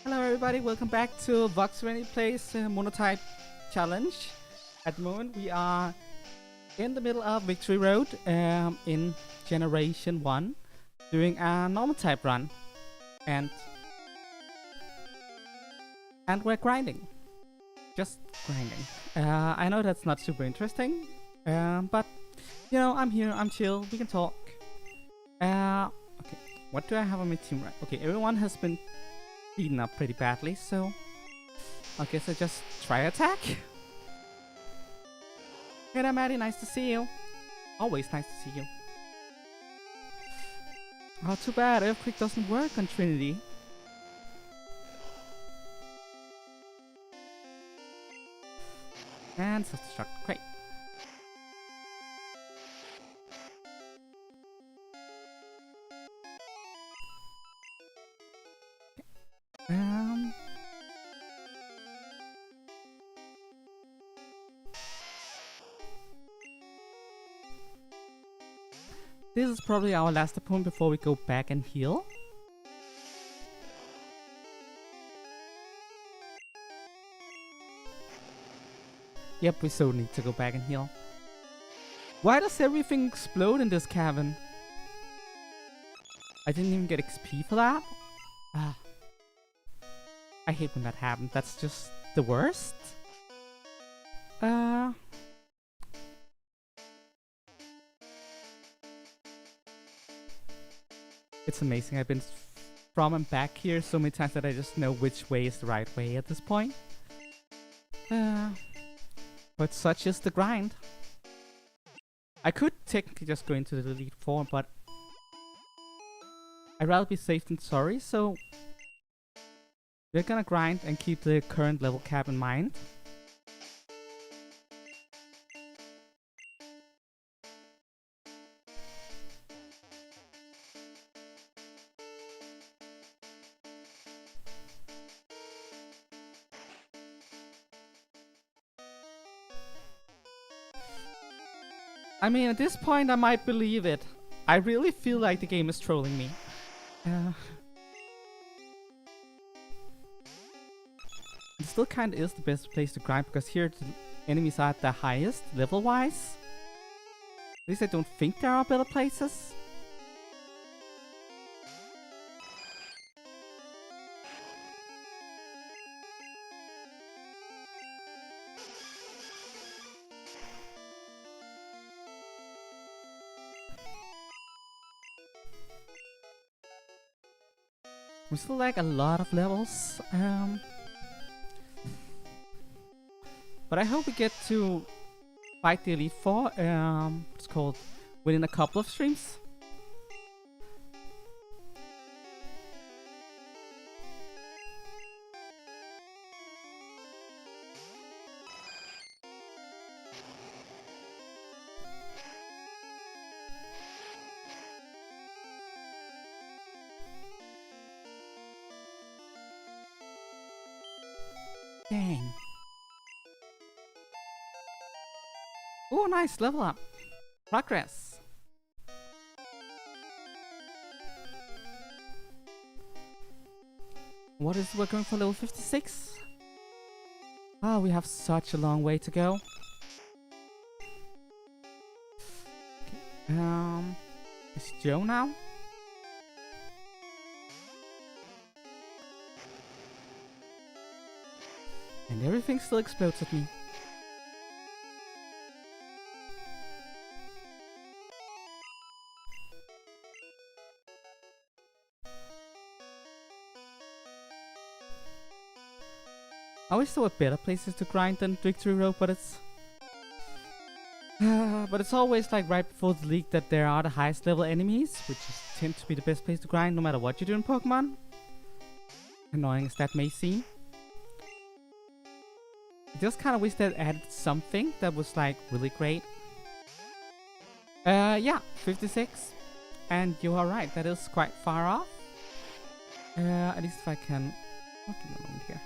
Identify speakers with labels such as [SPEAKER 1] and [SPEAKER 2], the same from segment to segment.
[SPEAKER 1] Hello everybody, welcome back to Vox Syreni plays Monotype Challenge. At the moment we are in the middle of Victory Road in Generation 1 doing a normal type run and we're grinding. Just grinding. I know that's not super interesting, but you know, I'm here, I'm chill, we can talk. Okay, what do I have on my team right? Okay, everyone has been beaten up pretty badly, so I guess I just try attack. Hey there, Maddie, nice to see you. Always nice to see you. Oh, too bad, Earthquake doesn't work on Trinity. And self-destruct, great. This is probably our last opponent before we go back and heal. Yep, we so need to go back and heal. Why does everything explode in this cavern? I didn't even get XP for that. I hate when that happens. That's just the worst. It's amazing. I've been from and back here so many times that I just know which way is the right way at this point. But such is the grind. I could technically just go into the Elite Four, but I'd rather be safe than sorry, so we're gonna grind and keep the current level cap in mind. I mean, at this point I might believe it. I really feel like the game is trolling me. It still kinda is the best place to grind because here the enemies are at the highest level-wise. At least I don't think there are better places. We still like a lot of levels, but I hope we get to fight the Elite Four, it's called, within a couple of streams. Dang. Oh, nice, level up. Progress. What is we're going for level 56? Ah, we have such a long way to go. Okay. It's Joe now. And everything still explodes at me. I always thought better places to grind than Victory Road, but it's always like right before the league that there are the highest level enemies, which tend to be the best place to grind no matter what you do in Pokemon. Annoying as that may seem. I just kind of wish they added something that was like really great. Yeah, 56. And you are right, that is quite far off. At least if I can... Okay, a moment here.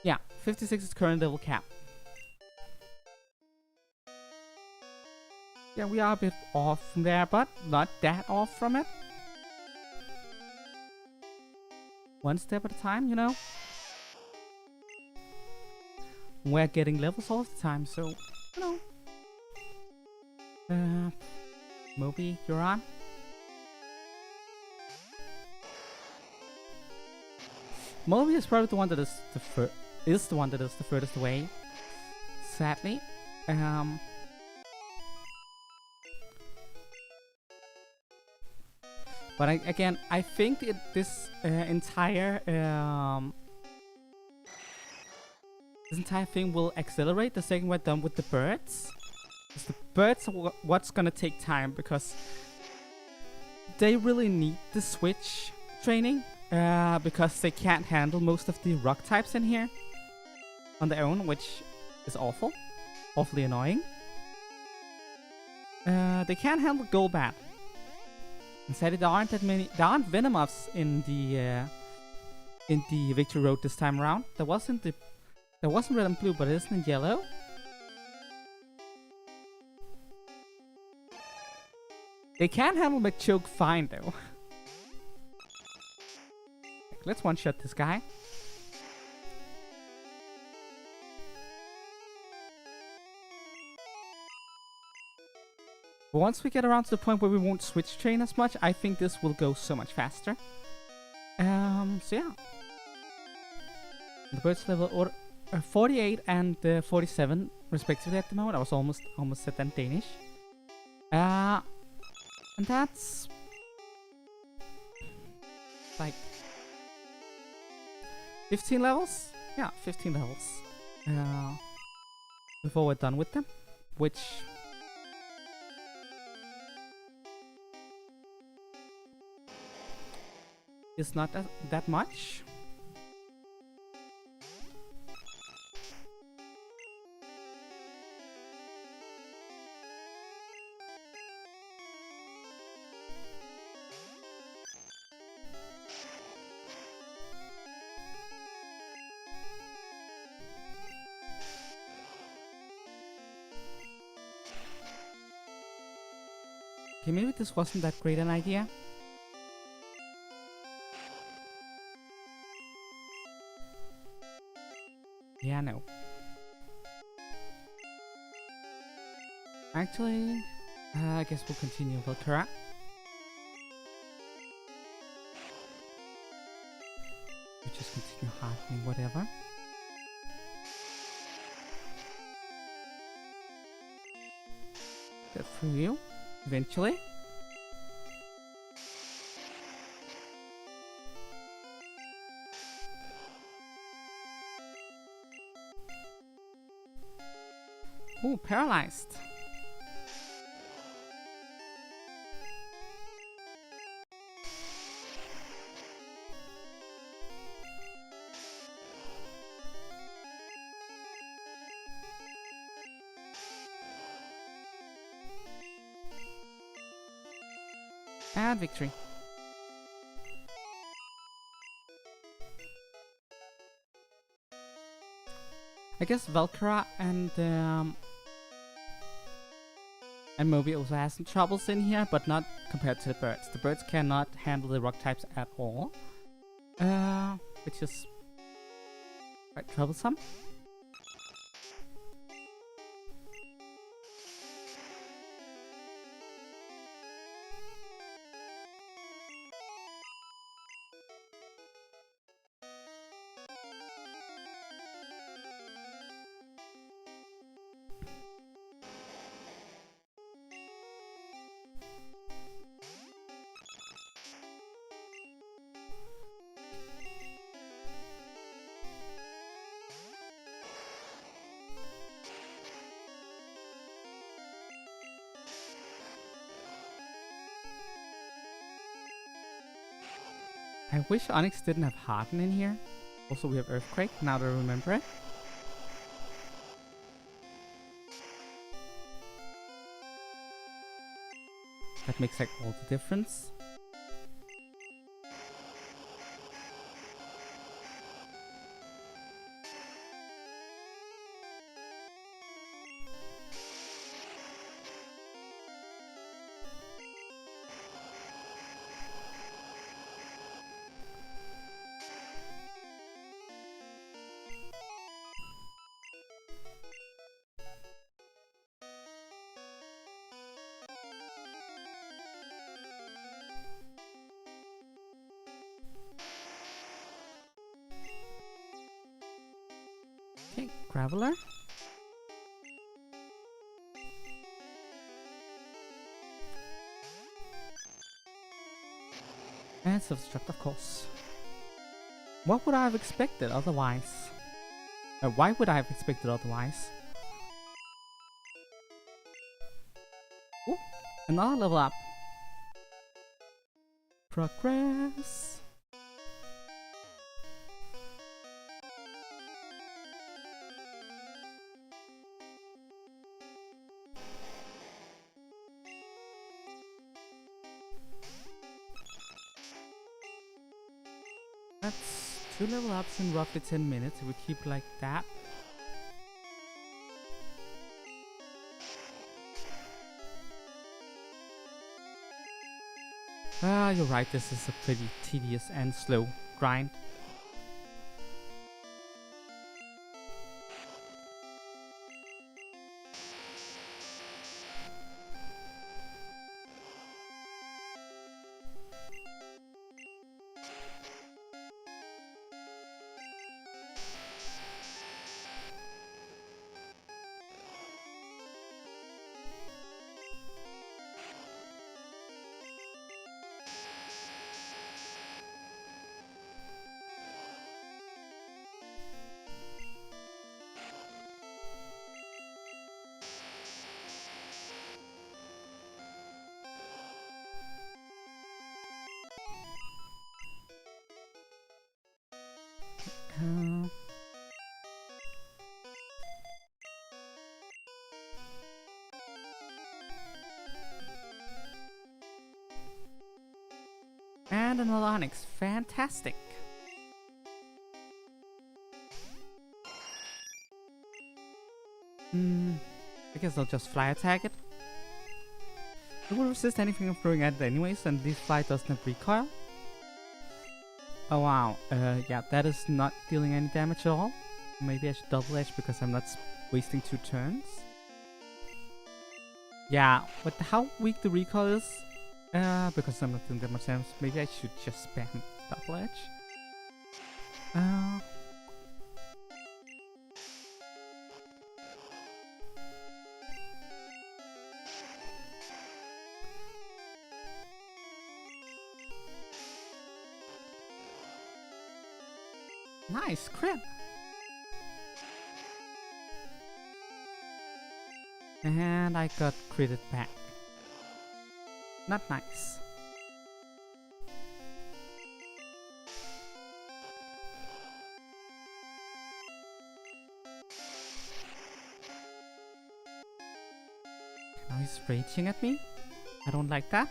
[SPEAKER 1] Yeah, 56 is current level cap. Yeah, we are a bit off from there, but not that off from it. One step at a time, you know? We're getting levels all the time, so, you know. Moby, you're on. Moby is probably the one that is the one that is the furthest away. Sadly. But again, I think this entire thing will accelerate the second we're done with the birds. Because the birds are what's gonna take time, because they really need the switch training, because they can't handle most of the rock types in here on their own, which is awfully annoying. They can't handle Golbat. Instead, there aren't Venomoths in the Victory Road this time around. There wasn't red and blue, but it isn't in yellow. They can handle McChoke fine though. Let's one-shot this guy. But once we get around to the point where we won't switch train as much, I think this will go so much faster. So yeah. The birds level 48 and 47 respectively at the moment. I was almost set in Danish. And that's like 15 levels? Yeah, 15 levels. Before we're done with them, which is not that much. Okay, maybe this wasn't that great an idea. Yeah, no. Actually, I guess we'll continue Valkyra. We just continue hardening whatever. Get through you, eventually. Ooh, paralyzed. And victory. I guess Valkyra and Moby also has some troubles in here, but not compared to the birds. The birds cannot handle the rock types at all, which is quite troublesome. I wish Onyx didn't have Harden in here. Also, we have Earthquake, now that I remember it. That makes like all the difference. Okay, Graveler. And self-destruct, of course. What would I have expected otherwise? Why would I have expected otherwise? Ooh, another level up. Progress. That's 2 level ups in roughly 10 minutes if we keep like that. You're right, this is a pretty tedious and slow grind. And another Onyx, fantastic. I guess I'll just fly attack it. It will resist anything I'm throwing at it anyways, and this fly doesn't have recoil. Oh wow, yeah, that is not dealing any damage at all. Maybe I should double edge because I'm not wasting 2 turns. Yeah, but how weak the recoil is, because I'm not doing that much damage, maybe I should just spam double edge. Nice crit! And I got critted back. Not nice. Now he's raging at me. I don't like that.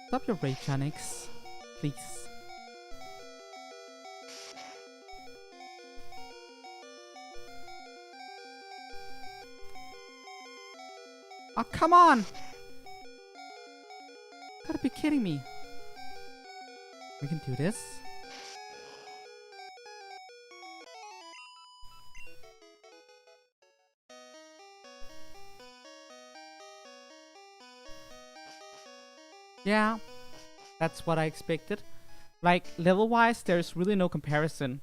[SPEAKER 1] Stop your rage, Onyx, please. Oh, come on! Gotta be kidding me. We can do this. Yeah, that's what I expected. Like, level-wise, there's really no comparison.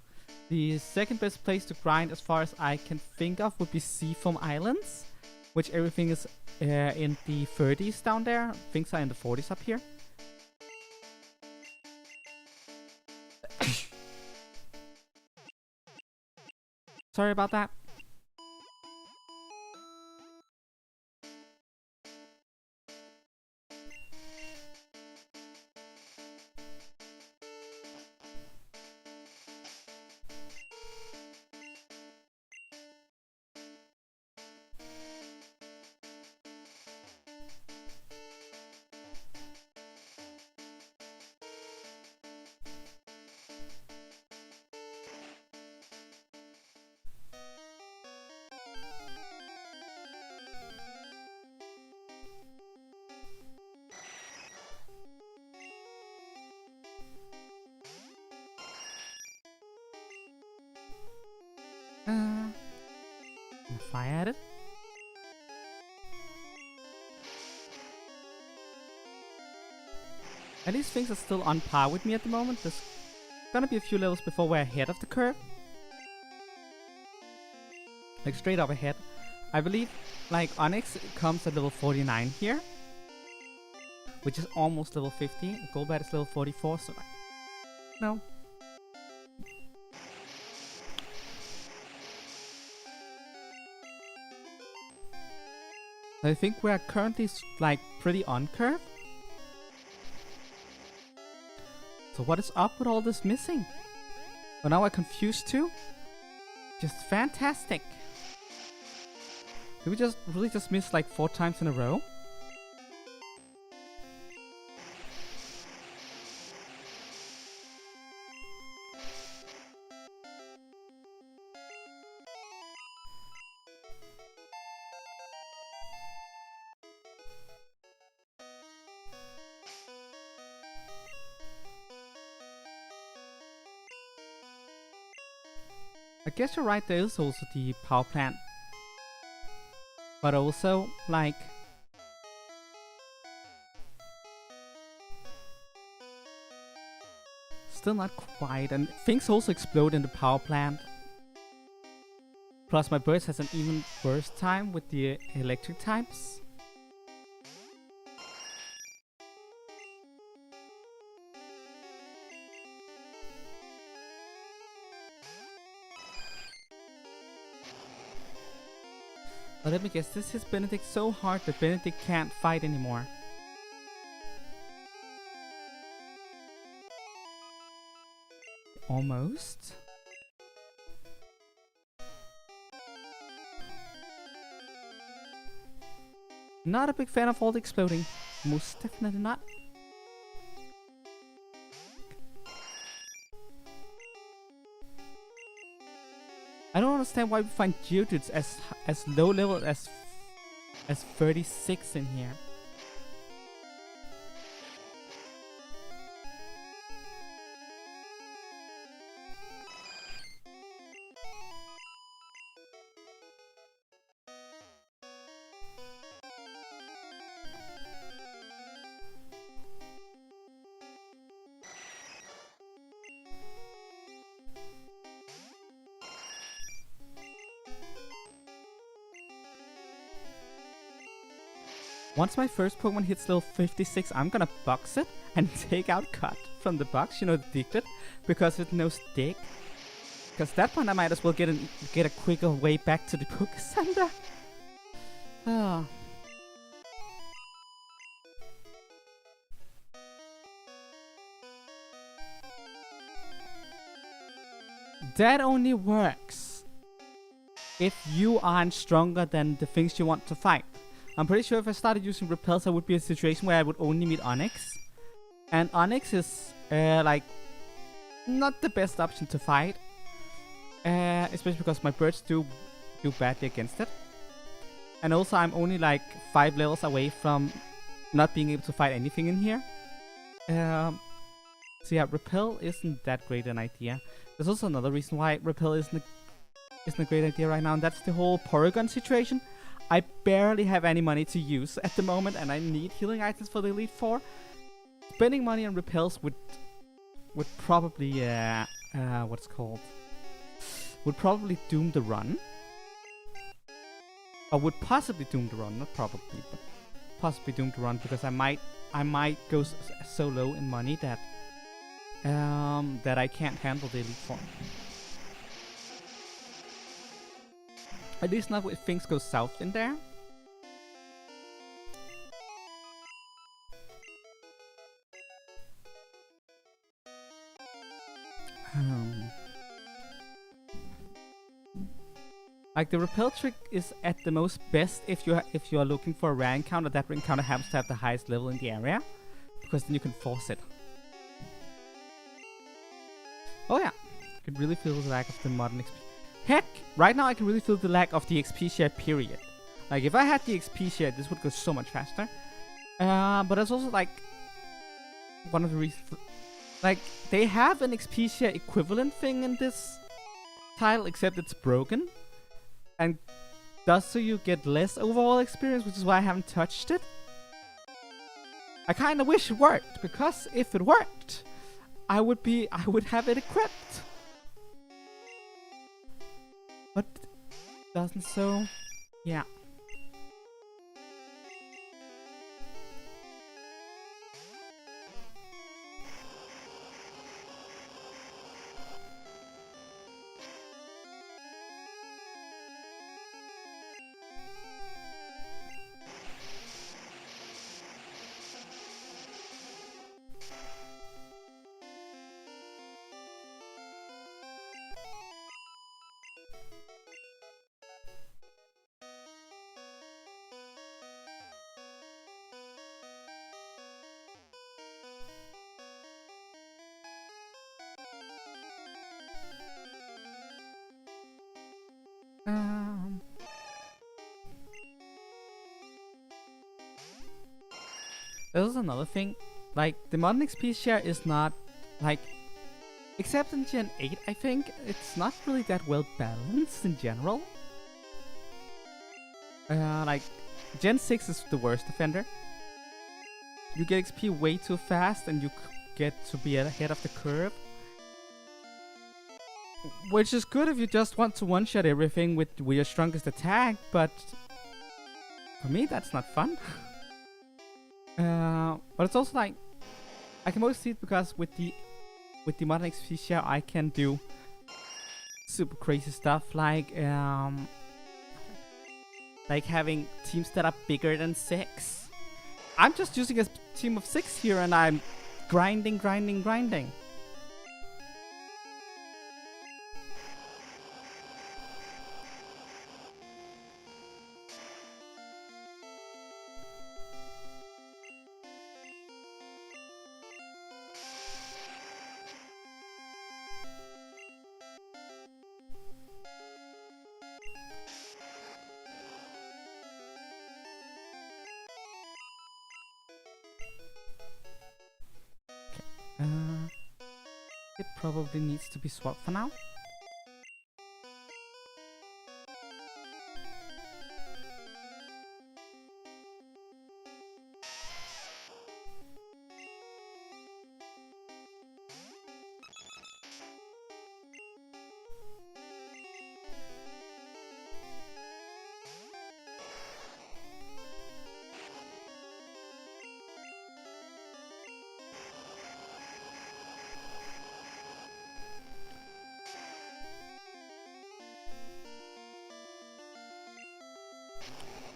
[SPEAKER 1] The second best place to grind, as far as I can think of, would be Seafoam Islands, which everything is in the 30s down there. Things are in the 40s up here. Sorry about that. Fire at it. At least things are still on par with me at the moment. There's gonna be a few levels before we're ahead of the curve. Like straight up ahead. I believe like Onyx comes at level 49 here, which is almost level 50. Golbat is level 44, so like, no. I think we're currently like pretty on curve. So what is up with all this missing? Well, now I'm confused too. Just fantastic. Did we just really just miss like 4 times in a row? I guess you're right, there is also the power plant. But also, like... still not quite, and things also explode in the power plant. Plus my burst has an even worse time with the electric types. But let me guess, this hits Benedict so hard that Benedict can't fight anymore. Almost. Not a big fan of all the exploding. Most definitely not. I don't understand why we find Geodudes as low level as 36 in here. Once my first Pokemon hits level 56, I'm gonna box it and take out Cut from the box, you know, the Diglett, because it knows Dig. Because at that point I might as well get a quicker way back to the Poké Center. Oh. That only works if you aren't stronger than the things you want to fight. I'm pretty sure if I started using repels, I would be in a situation where I would only meet Onyx. And Onyx is, like, not the best option to fight. Especially because my birds do badly against it. And also I'm only like 5 levels away from not being able to fight anything in here. So yeah, repel isn't that great an idea. There's also another reason why repel isn't a great idea right now, and that's the whole Porygon situation. I barely have any money to use at the moment, and I need healing items for the Elite Four. Spending money on repels would probably would probably doom the run, or would possibly doom the run, not probably, but possibly doom the run, because I might go so low in money that that I can't handle the Elite Four. At least not if things go south in there. Like the repel trick is at the most best if you are looking for a rare encounter. That encounter happens to have the highest level in the area, because then you can force it. Oh yeah, I can really feel the lack of the modern XP. Heck, right now I can really feel the lack of the XP share, period. Like, if I had the XP share, this would go so much faster. But that's also, like, one of the reasons... Like, they have an XP share equivalent thing in this tile, except it's broken. And thus so you get less overall experience, which is why I haven't touched it. I kind of wish it worked, because if it worked, I would have it equipped. But it doesn't, so yeah. This is another thing. Like, the modern XP share is not, like, except in Gen 8, I think, it's not really that well balanced in general. Like, Gen 6 is the worst offender. You get XP way too fast and you get to be ahead of the curve. Which is good if you just want to one-shot everything with your strongest attack, but for me that's not fun. But it's also like, I can mostly see it because with the modern XP share I can do super crazy stuff like having teams that are bigger than 6. I'm just using a team of 6 here and I'm grinding. It probably needs to be swapped for now.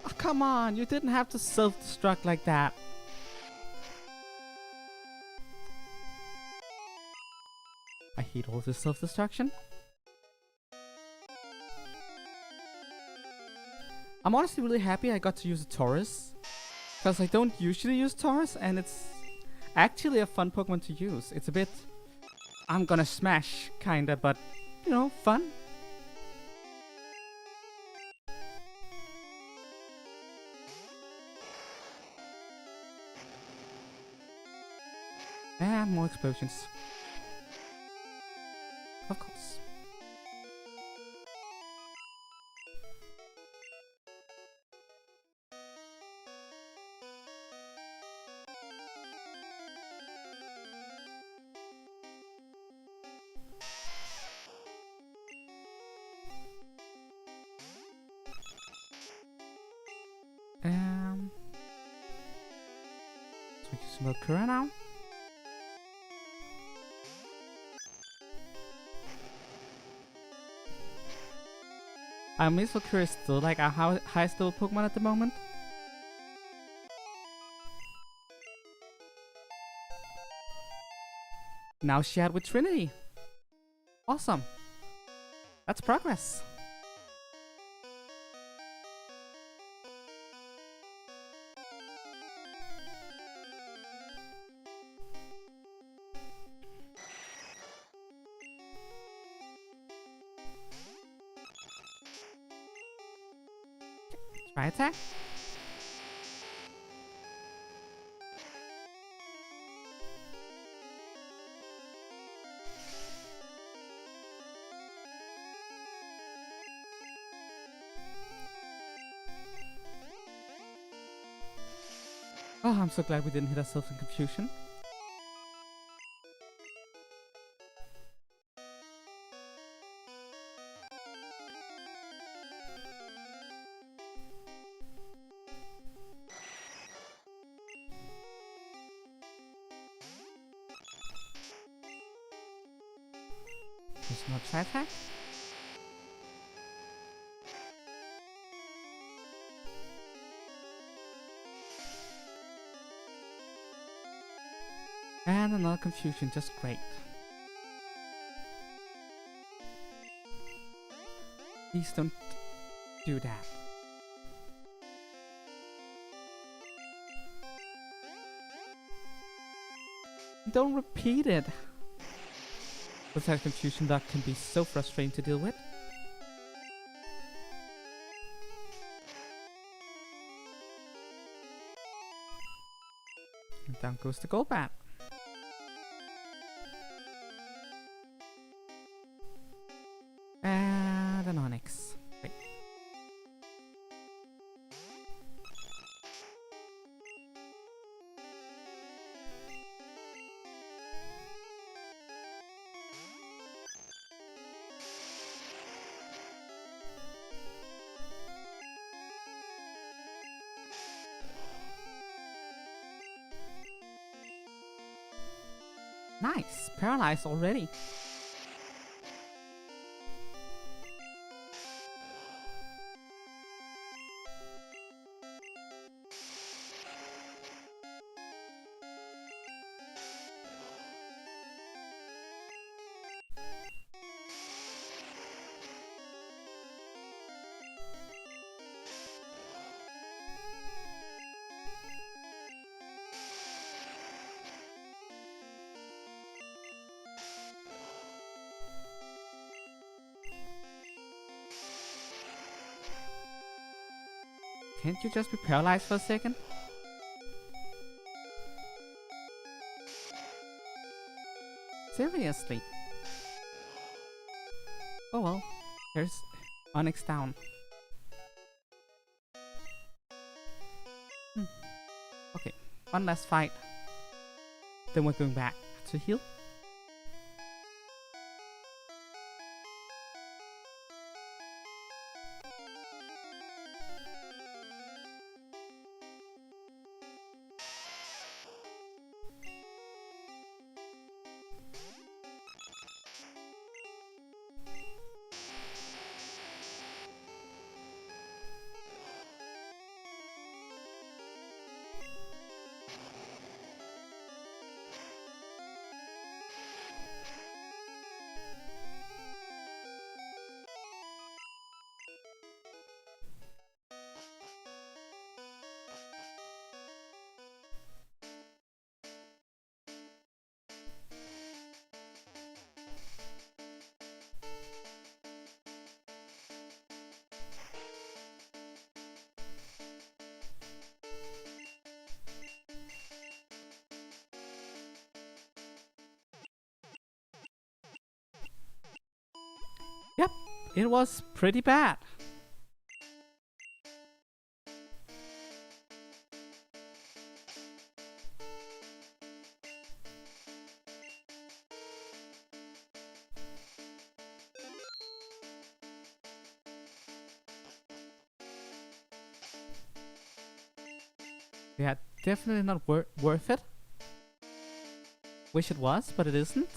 [SPEAKER 1] Oh, come on, you didn't have to self-destruct like that. I hate all this self-destruction. I'm honestly really happy I got to use a Taurus, because I don't usually use Taurus, and it's actually a fun Pokemon to use. It's a bit, I'm gonna smash kinda, but you know, fun. And more explosions. Of course. So we use Valkyra now. Miss Valkyra is still like our highest level Pokemon at the moment. Now shared with Trinity. Awesome. That's progress. Try attack. Oh, I'm so glad we didn't hit ourselves in confusion. There's no try attack. And another confusion, just great. Please don't do that. Don't repeat it. But that confusion that can be so frustrating to deal with. And down goes the gold bat. And an onyx. Wait. Nice, paralyzed already. Can't you just be paralyzed for a second? Seriously? Oh well, here's Onyx down. Okay, one last fight. Then we're going back to heal. Yep, it was pretty bad. Yeah, definitely not worth it. Wish it was, but it isn't.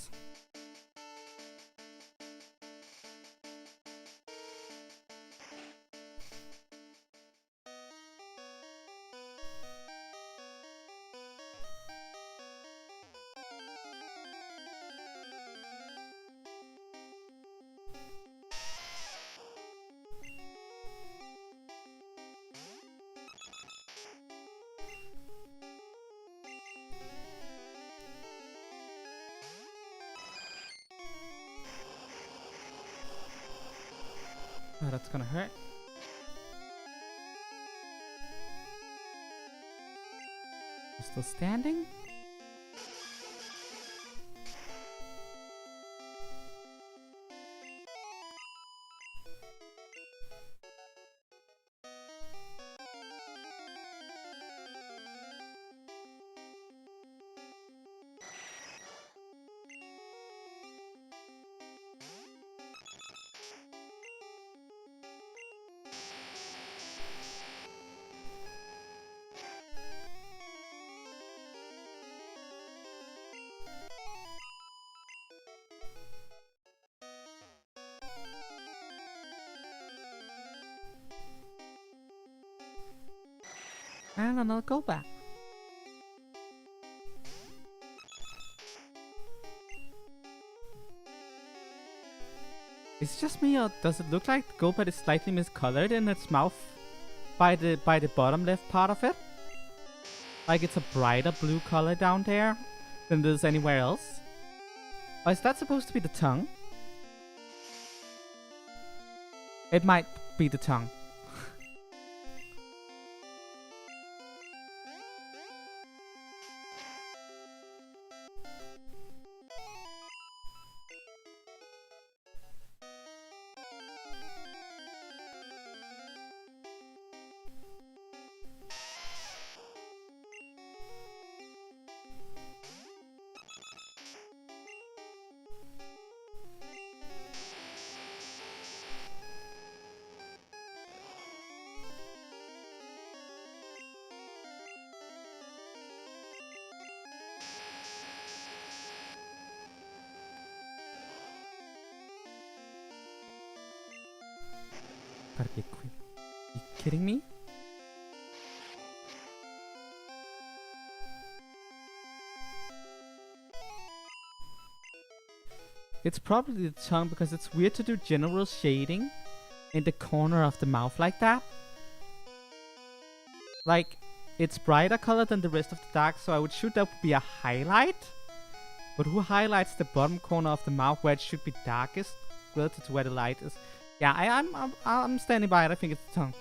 [SPEAKER 1] Oh, that's gonna hurt. We're still standing. And another Golbat. Is it just me, or does it look like Golbat is slightly miscolored in its mouth by the bottom left part of it? Like it's a brighter blue color down there than it is anywhere else? Or is that supposed to be the tongue? It might be the tongue. Gotta be quick. You kidding me? It's probably the tongue because it's weird to do general shading in the corner of the mouth like that. Like, it's brighter color than the rest of the dark, so I would shoot that would be a highlight. But who highlights the bottom corner of the mouth where it should be darkest relative to where the light is? Yeah, I'm standing by it. I think it's the tongue.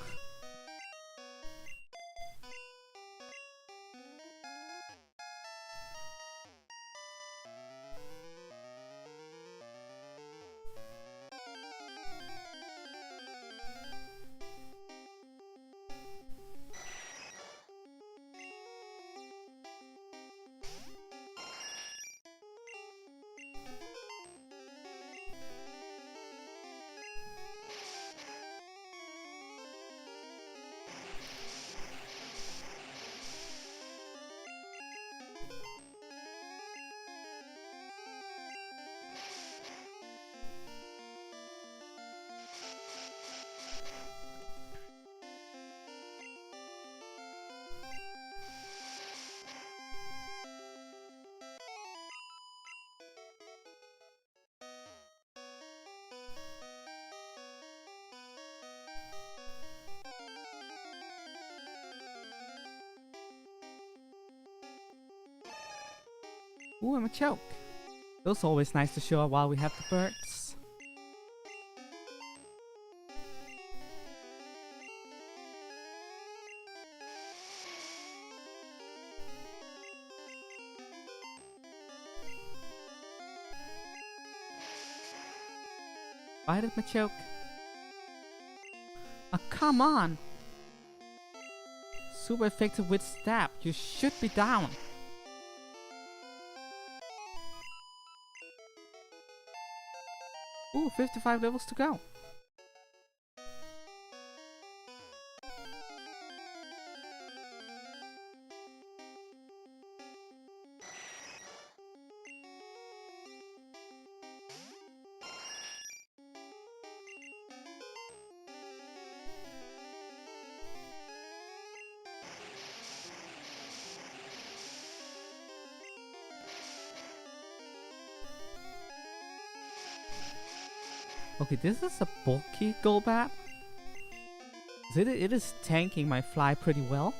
[SPEAKER 1] Ooh, I'm a choke. Those are always nice to show while we have the birds. Why did my choke? Oh, come on! Super effective with stab. You should be down. Ooh, 55 levels to go. Okay, this is a bulky Golbat. It is tanking my fly pretty well.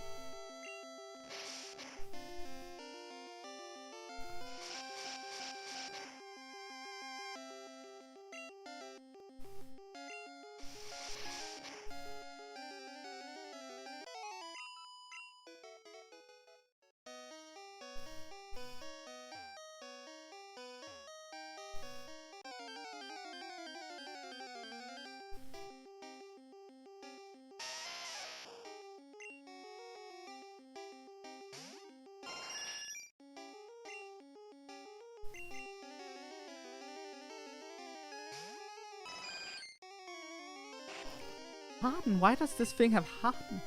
[SPEAKER 1] Harden? Why does this thing have Harden?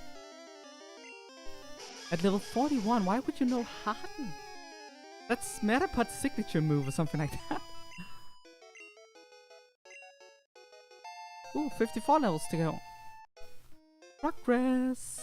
[SPEAKER 1] At level 41, why would you know Harden? That's Metapod's signature move or something like that. Ooh, 54 levels to go. Progress!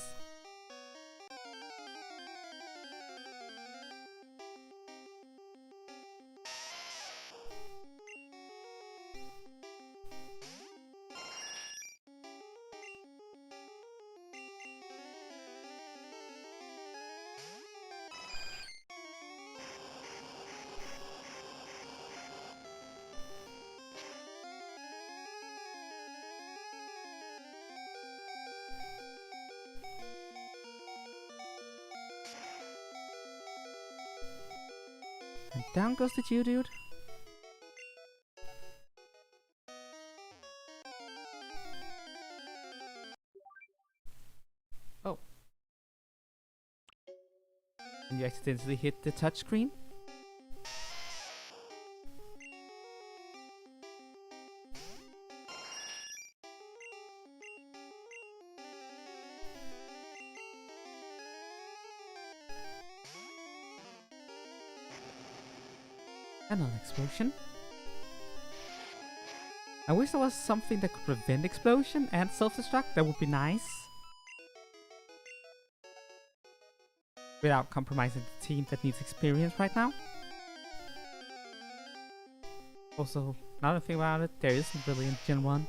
[SPEAKER 1] And down goes the Geodude. Oh. And you accidentally hit the touchscreen. Another explosion. I wish there was something that could prevent explosion and self-destruct. That would be nice. Without compromising the team that needs experience right now. Also, another thing about it, there isn't really in Gen 1.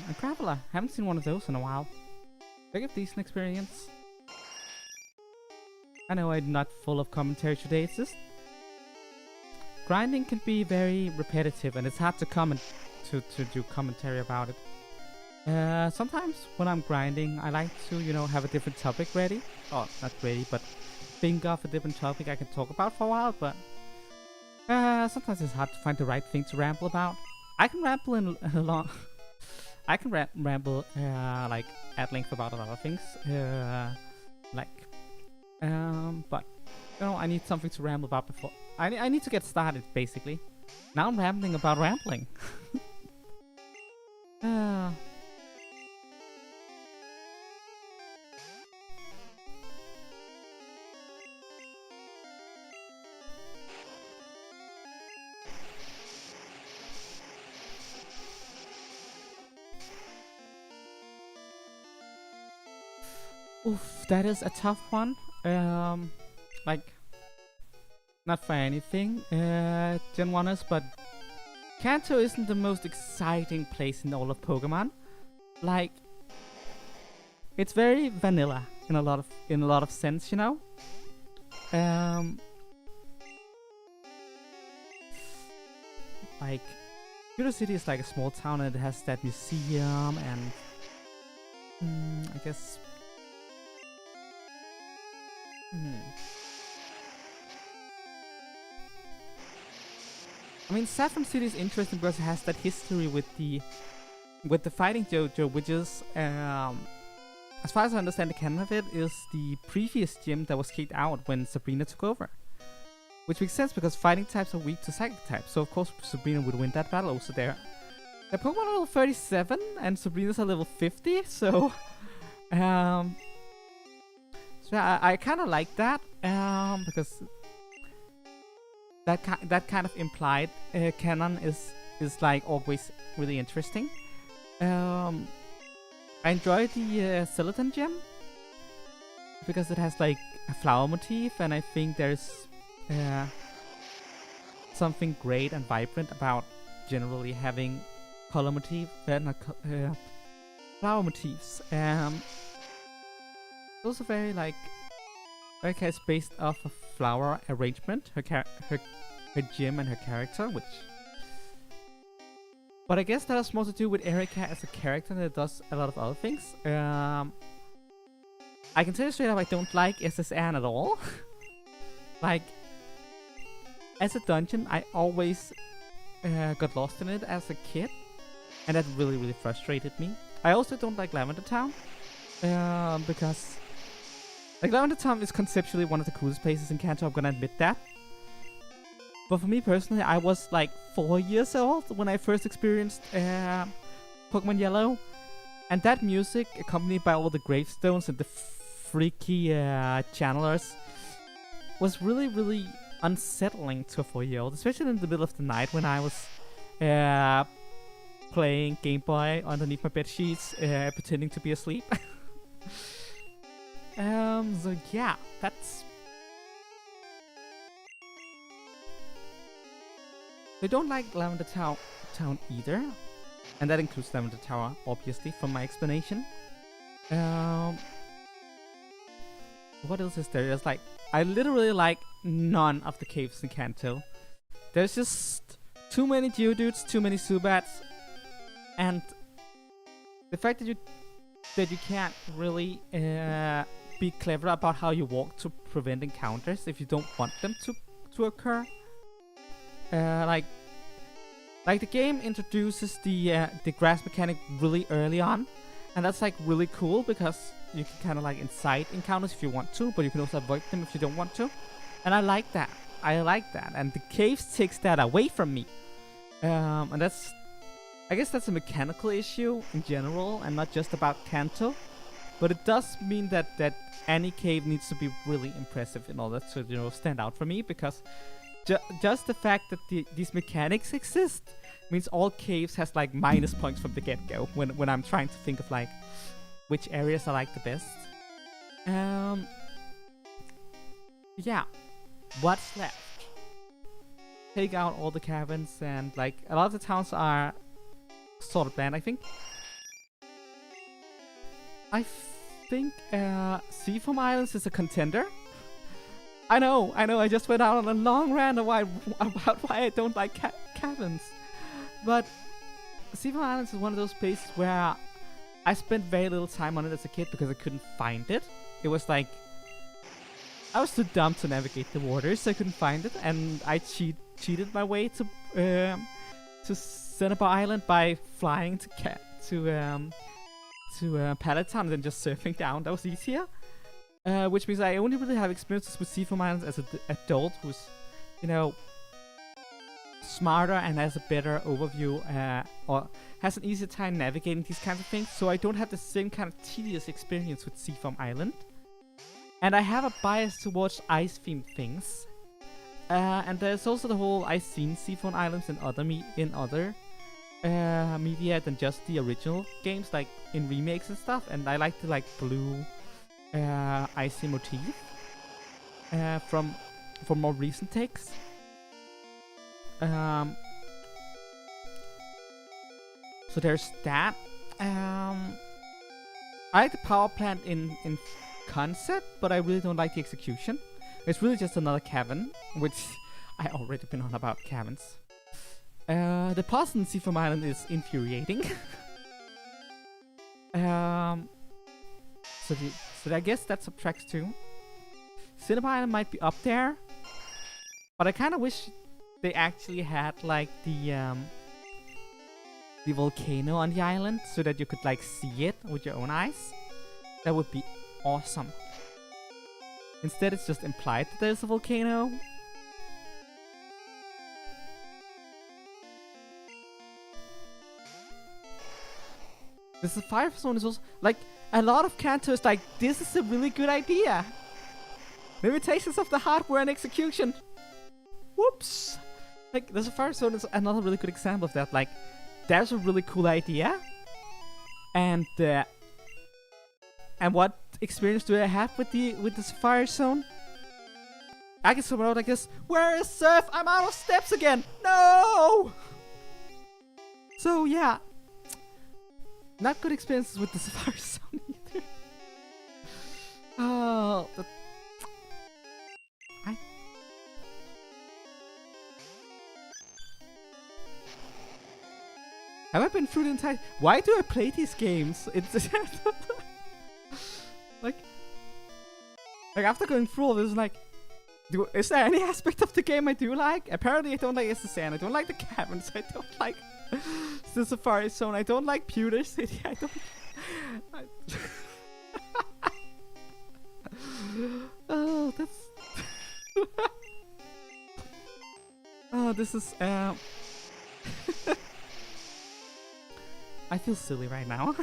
[SPEAKER 1] A Graveler. Haven't seen one of those in a while. They give decent experience. I know I'm not full of commentary today, it's just grinding can be very repetitive and it's hard to do commentary about it. Sometimes when I'm grinding, I like to, you know, have a different topic ready. Oh, not ready, but think of a different topic I can talk about for a while, but sometimes it's hard to find the right thing to ramble about. I can ramble in a long... I can ramble like at length about a lot of things, but you know, I need something to ramble about before. I need to get started, basically. Now I'm rambling about rambling. Oof, that is a tough one. Like, not for anything, Gen 1ers, but Kanto isn't the most exciting place in all of Pokemon. Like, it's very vanilla in a lot of sense, you know. Like, Kyoto City is like a small town and it has that museum and I guess. I mean, Saffron City is interesting because it has that history with the fighting JoJo, which is, as far as I understand, the canon of it is the previous gym that was kicked out when Sabrina took over. Which makes sense because fighting types are weak to psychic types, so of course Sabrina would win that battle also there. The Pokemon are level 37 and Sabrina's are level 50, so so I kind of like that, because that kind of implied canon is like always really interesting. I enjoy the Celadon gem because it has like a flower motif, and I think there's something great and vibrant about generally having color motif, flower motifs. Also very like, okay, it's based off a flower arrangement, her gym and her character, which But I guess that has more to do with Erika as a character than it does a lot of other things. I can tell you straight up, I don't like SSN at all. Like, as a dungeon, I always got lost in it as a kid, and that really, really frustrated me. I also don't like Lavender Town, because like Lavender Town is conceptually one of the coolest places in Kanto, I'm gonna admit that. But for me personally, I was like 4 years old when I first experienced Pokemon Yellow, and that music, accompanied by all the gravestones and the freaky channelers, was really, really unsettling to a 4-year-old, especially in the middle of the night when I was playing Game Boy underneath my bed sheets, pretending to be asleep. So yeah, that's... I don't like Lavender Town either, and that includes Lavender Tower, obviously, from my explanation. What else is there? There's like... I literally like none of the caves in Kanto. There's just too many Geodudes, too many Zubats, and the fact that you can't really be clever about how you walk to prevent encounters if you don't want them to occur. Like the game introduces the grass mechanic really early on, and that's like really cool because you can kind of like incite encounters if you want to, but you can also avoid them if you don't want to. And I like that. And the caves takes that away from me. And that's... I guess that's a mechanical issue in general and not just about Kanto. But it does mean that any cave needs to be really impressive in order to, you know, stand out for me, because just the fact that these mechanics exist means all caves has like minus points from the get-go when I'm trying to think of like which areas I like the best. Yeah. What's left? Take out all the caverns, and like a lot of the towns are sort of bland, I think. I think Seafoam Islands is a contender. I know, I just went out on a long rant about why I don't like caverns. But Seafoam Islands is one of those places where I spent very little time on it as a kid because I couldn't find it. It was like... I was too dumb to navigate the waters, so I couldn't find it, and I cheated my way to Cinnabar Island by flying to Pallet Town and then just surfing down. That was easier. Which means I only really have experiences with Seafoam Islands as an adult who's, you know, smarter and has a better overview, or has an easier time navigating these kinds of things, so I don't have the same kind of tedious experience with Seafoam Island. And I have a bias towards ice-themed things. And there's also the whole... I've seen Seafoam Islands in other media than just the original games, like in remakes and stuff, and I like the like blue icy motif from more recent takes. So there's that. I like the power plant in concept, but I really don't like the execution. It's really just another cavern, which I already been on about caverns. The puzzle in Seafoam Island is infuriating. So I guess that subtracts 2. Cinnabar Island might be up there, but I kind of wish they actually had like the volcano on the island so that you could like see it with your own eyes. That would be awesome. Instead, it's just implied that there's a volcano. The Sapphire Zone is also like a lot of Kanto is like, this is a really good idea. Limitations of the hardware and execution. Whoops. Like the Sapphire Zone is another really good example of that. Like, there's a really cool idea, and what experience do I have with the Sapphire Zone? I get so out, I guess. Where is Surf? I'm out of steps again. No. So yeah, not good experiences with the Sapphire Zone either. Oh, Have I been through the entire... Why do I play these games? It's... like after going through all this, like... Is there any aspect of the game I do like? Apparently I don't like SSN, I don't like the caverns, I don't like... the Safari Zone, I don't like Pewter City, I don't... Oh, that's... Oh, this is... I feel silly right now.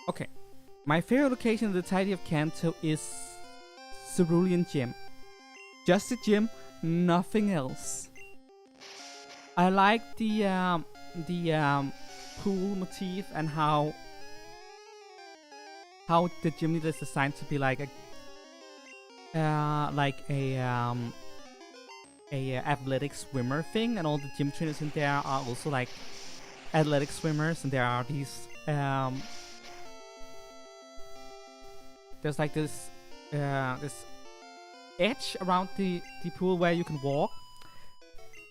[SPEAKER 1] Okay. My favorite location in the entirety of Kanto is Cerulean Gym. Just the gym, nothing else. I like the pool motif and how the gym leader is designed to be like a athletic swimmer thing, and all the gym trainers in there are also like athletic swimmers, and there are these there's like this edge around the pool where you can walk.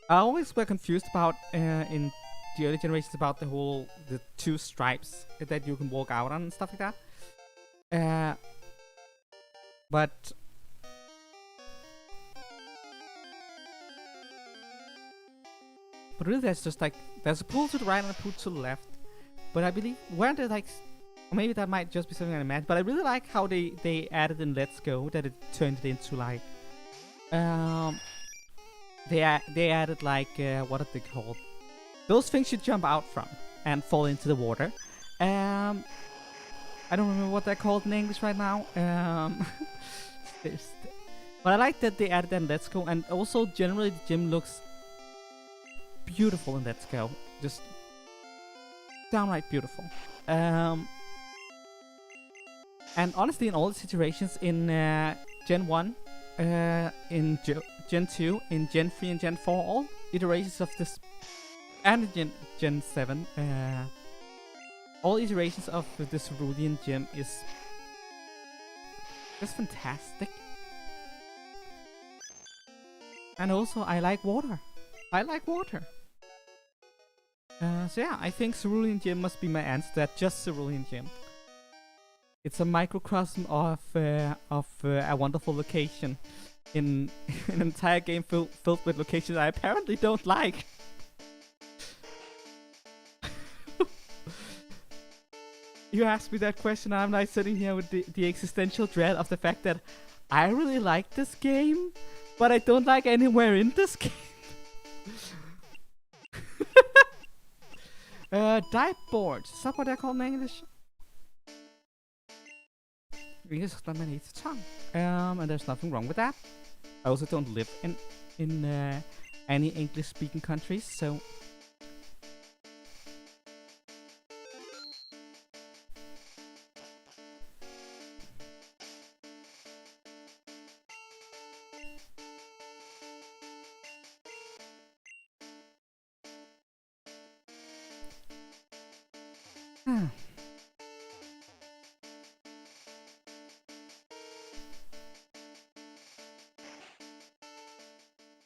[SPEAKER 1] I always were confused about in the early generations about the two stripes that you can walk out on and stuff like that. But really there's just like there's a pool to the right and a pool to the left. But I believe weren't there like, or maybe that might just be something I imagine, but I really like how they added in Let's Go that it turned it into like they added like what are they called? Those things you jump out from and fall into the water. I don't remember what they're called in English right now. But I like that they added that in Let's Go, and also generally the gym looks beautiful in Let's Go. Just downright beautiful. And honestly, in all the situations in Gen 1, in Gen 2, in Gen 3 and Gen 4, all iterations of this, and Gen 7, all iterations of the Cerulean Gym is just fantastic. And also, I like water. I like water. So yeah, I think Cerulean Gym must be my answer to that. Just Cerulean Gym. It's a microcosm of a wonderful location in an entire game filled with locations I apparently don't like. You asked me that question, I'm like sitting here with the existential dread of the fact that I really like this game, but I don't like anywhere in this game. Dive boards, is that what they're called in English? And there's nothing wrong with that. I also don't live in any English-speaking countries, so...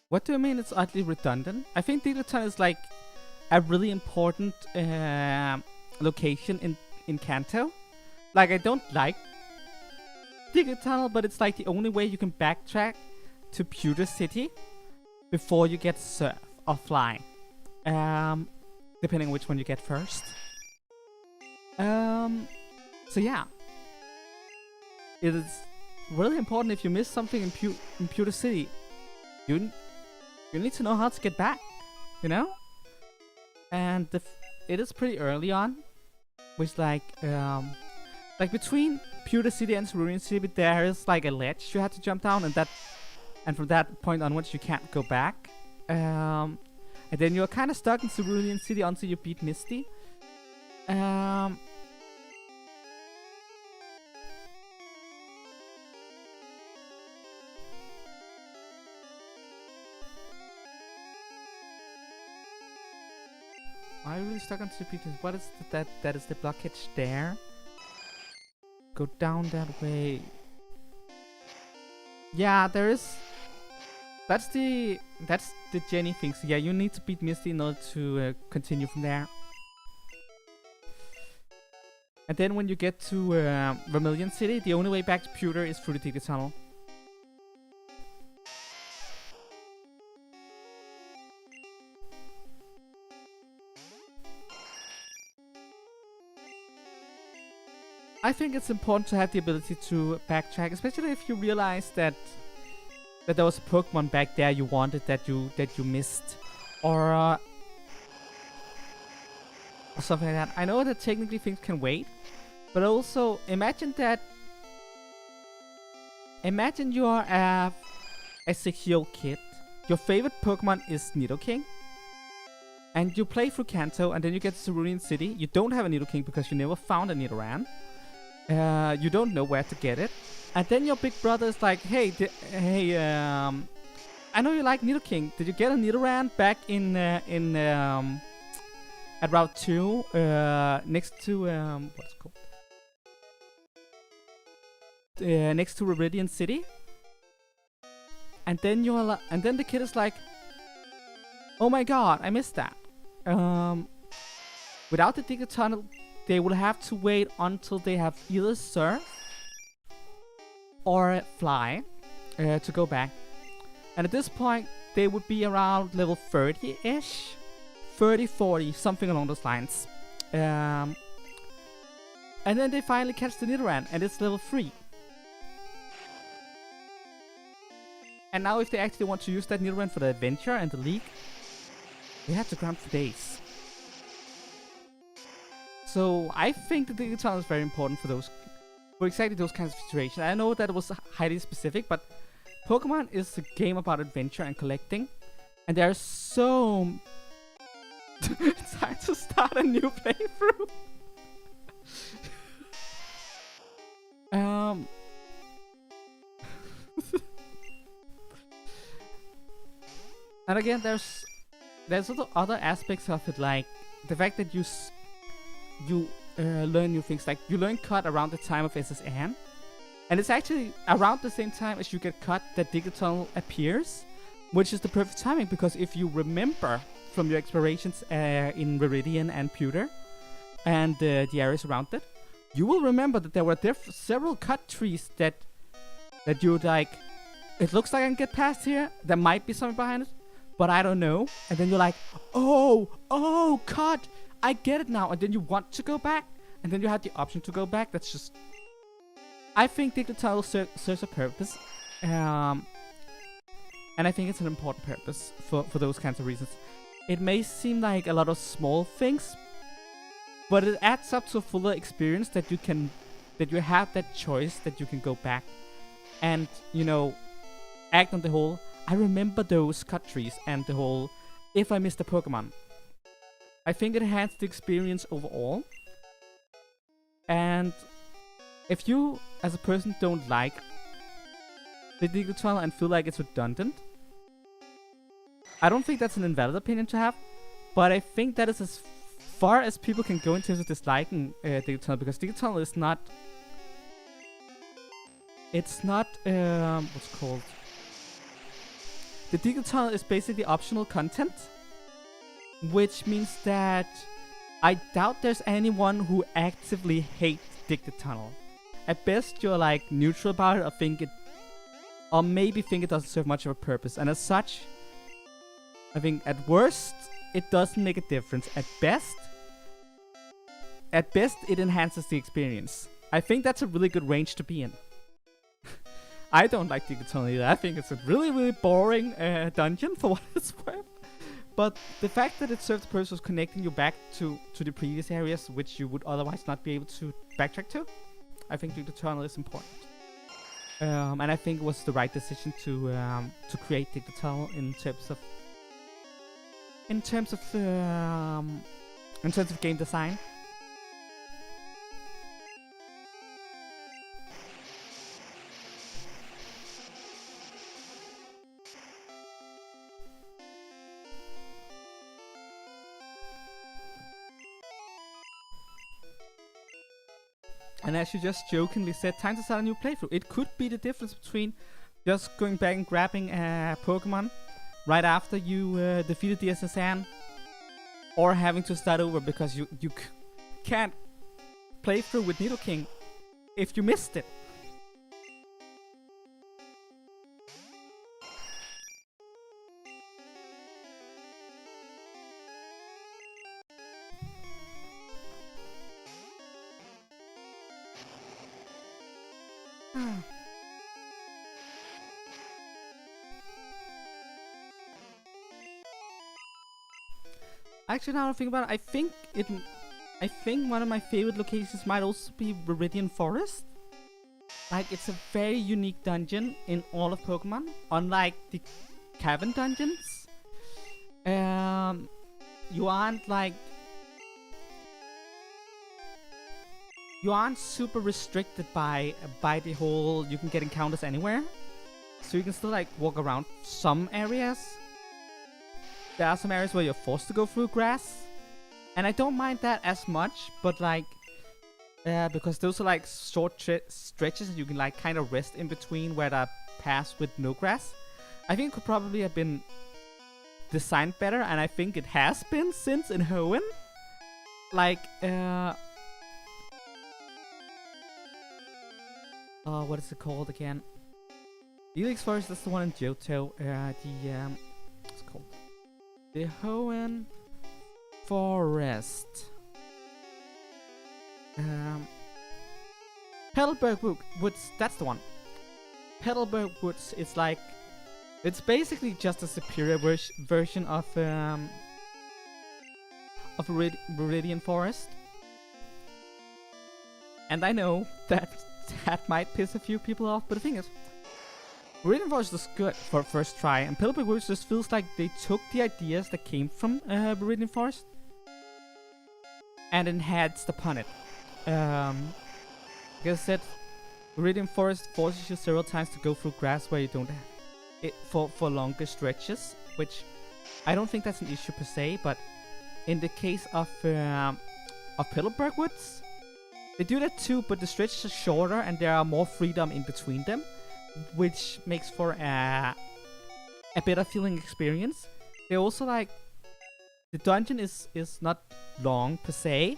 [SPEAKER 1] What do you mean it's oddly redundant? I think Diglett is like a really important location in Kanto. Like, I don't like Diglett Tunnel, but it's like the only way you can backtrack to Pewter City before you get Surf or Fly. Depending on which one you get first. So yeah. It is really important if you miss something in Pewter City. You need to know how to get back, you know? And it is pretty early on, which like between Pewter City and Cerulean City, there is like a ledge you have to jump down, and from that point onwards you can't go back. And then you're kind of stuck in Cerulean City until you beat Misty. Are you really stuck on two pieces? What is that is the blockage there? go down that way. Yeah, there is. That's the Jenny thing. So yeah, you need to beat Misty in order to continue from there. And then when you get to Vermilion City, the only way back to Pewter is through the Digger Tunnel. I think it's important to have the ability to backtrack, especially if you realize that there was a Pokemon back there you wanted that you missed, or something like that. I know that technically things can wait, but also imagine you are a 6-year-old kid. Your favorite Pokemon is Nidoking, and you play through Kanto, and then you get to Cerulean City. You don't have a Nidoking because you never found a Nidoran. You don't know where to get it. And then your big brother is like, hey, I know you like Nidoking. Did you get a Nidoran back in at Route 2, next to what's it called? Next to Viridian City? And then and then the kid is like, oh my god, I missed that. Without the Digger Tunnel, they will have to wait until they have either surf or fly to go back. And at this point, they would be around level 30-ish. 30, 40, something along those lines. And then they finally catch the Nidoran, and it's level 3. And now if they actually want to use that Nidoran for the adventure and the league, they have to grind for days. So I think the Digger Tunnel is very important for exactly those kinds of situations. I know that it was highly specific, but Pokemon is a game about adventure and collecting, and there are so it's time to start a new playthrough. And again, there's also other aspects of it, like the fact that you learn new things. Like you learn Cut around the time of SSN, and it's actually around the same time as you get Cut that Digger Tunnel appears, which is the perfect timing, because if you remember from your explorations in Viridian and Pewter and the areas around it, you will remember that there were several cut trees that you'd like, it looks like I can get past here, there might be something behind it, but I don't know. And then you're like, oh, cut, I get it now. And then you want to go back, and then you have the option to go back. That's just, I think Digger Tunnel serves a purpose, and I think it's an important purpose for those kinds of reasons. It may seem like a lot of small things, but it adds up to a fuller experience that you have that choice, that you can go back and, you know, act on the whole, I remember those cut trees, and the whole, if I missed a Pokemon. I think it enhances the experience overall. And if you, as a person, don't like the Digger Tunnel and feel like it's redundant, I don't think that's an invalid opinion to have, but I think that is as far as people can go in terms of disliking Digger Tunnel, because Digger Tunnel is not... It's not... what's it called? The Digger Tunnel is basically optional content, which means that I doubt there's anyone who actively hates Digger Tunnel. At best, you're like neutral about it, or maybe think it doesn't serve much of a purpose. And as such, I think at worst, it doesn't make a difference. At best, it enhances the experience. I think that's a really good range to be in. I don't like Digger Tunnel either. I think it's a really, really boring dungeon for what it's worth. But the fact that it serves the purpose of connecting you back to the previous areas, which you would otherwise not be able to backtrack to, I think Digger Tunnel is important. And I think it was the right decision to create Digger Tunnel in terms of game design. And as you just jokingly said, time to start a new playthrough. It could be the difference between just going back and grabbing a Pokemon right after you defeated the SSN, or having to start over because you can't play through with Nidoking if you missed it. Actually, now I think about it, I think one of my favorite locations might also be Viridian Forest. Like, it's a very unique dungeon in all of Pokemon, unlike the cavern dungeons. You aren't super restricted by the whole you can get encounters anywhere, so you can still like walk around some areas. There are some areas where you're forced to go through grass, and I don't mind that as much, but like because those are like short stretches and you can like kind of rest in between where there are paths with no grass. I think it could probably have been designed better, and I think it has been since in Hoenn. Like what is it called again? Helix Forest is the one in Johto. What's it called? The Hoenn Forest. Petalburg Woods, that's the one. Petalburg Woods is like, it's basically just a superior version of Viridian Forest. And I know that might piss a few people off, but the thing is, Viridian Forest is good for first try, and Petalburg Woods just feels like they took the ideas that came from Viridian Forest and enhanced upon it. Like I said, Viridian Forest forces you several times to go through grass where you don't have it for longer stretches, which I don't think that's an issue per se, but in the case of Petalburg Woods, they do that too, but the stretches are shorter and there are more freedom in between them, which makes for a better feeling experience. They also like, the dungeon is not long per se,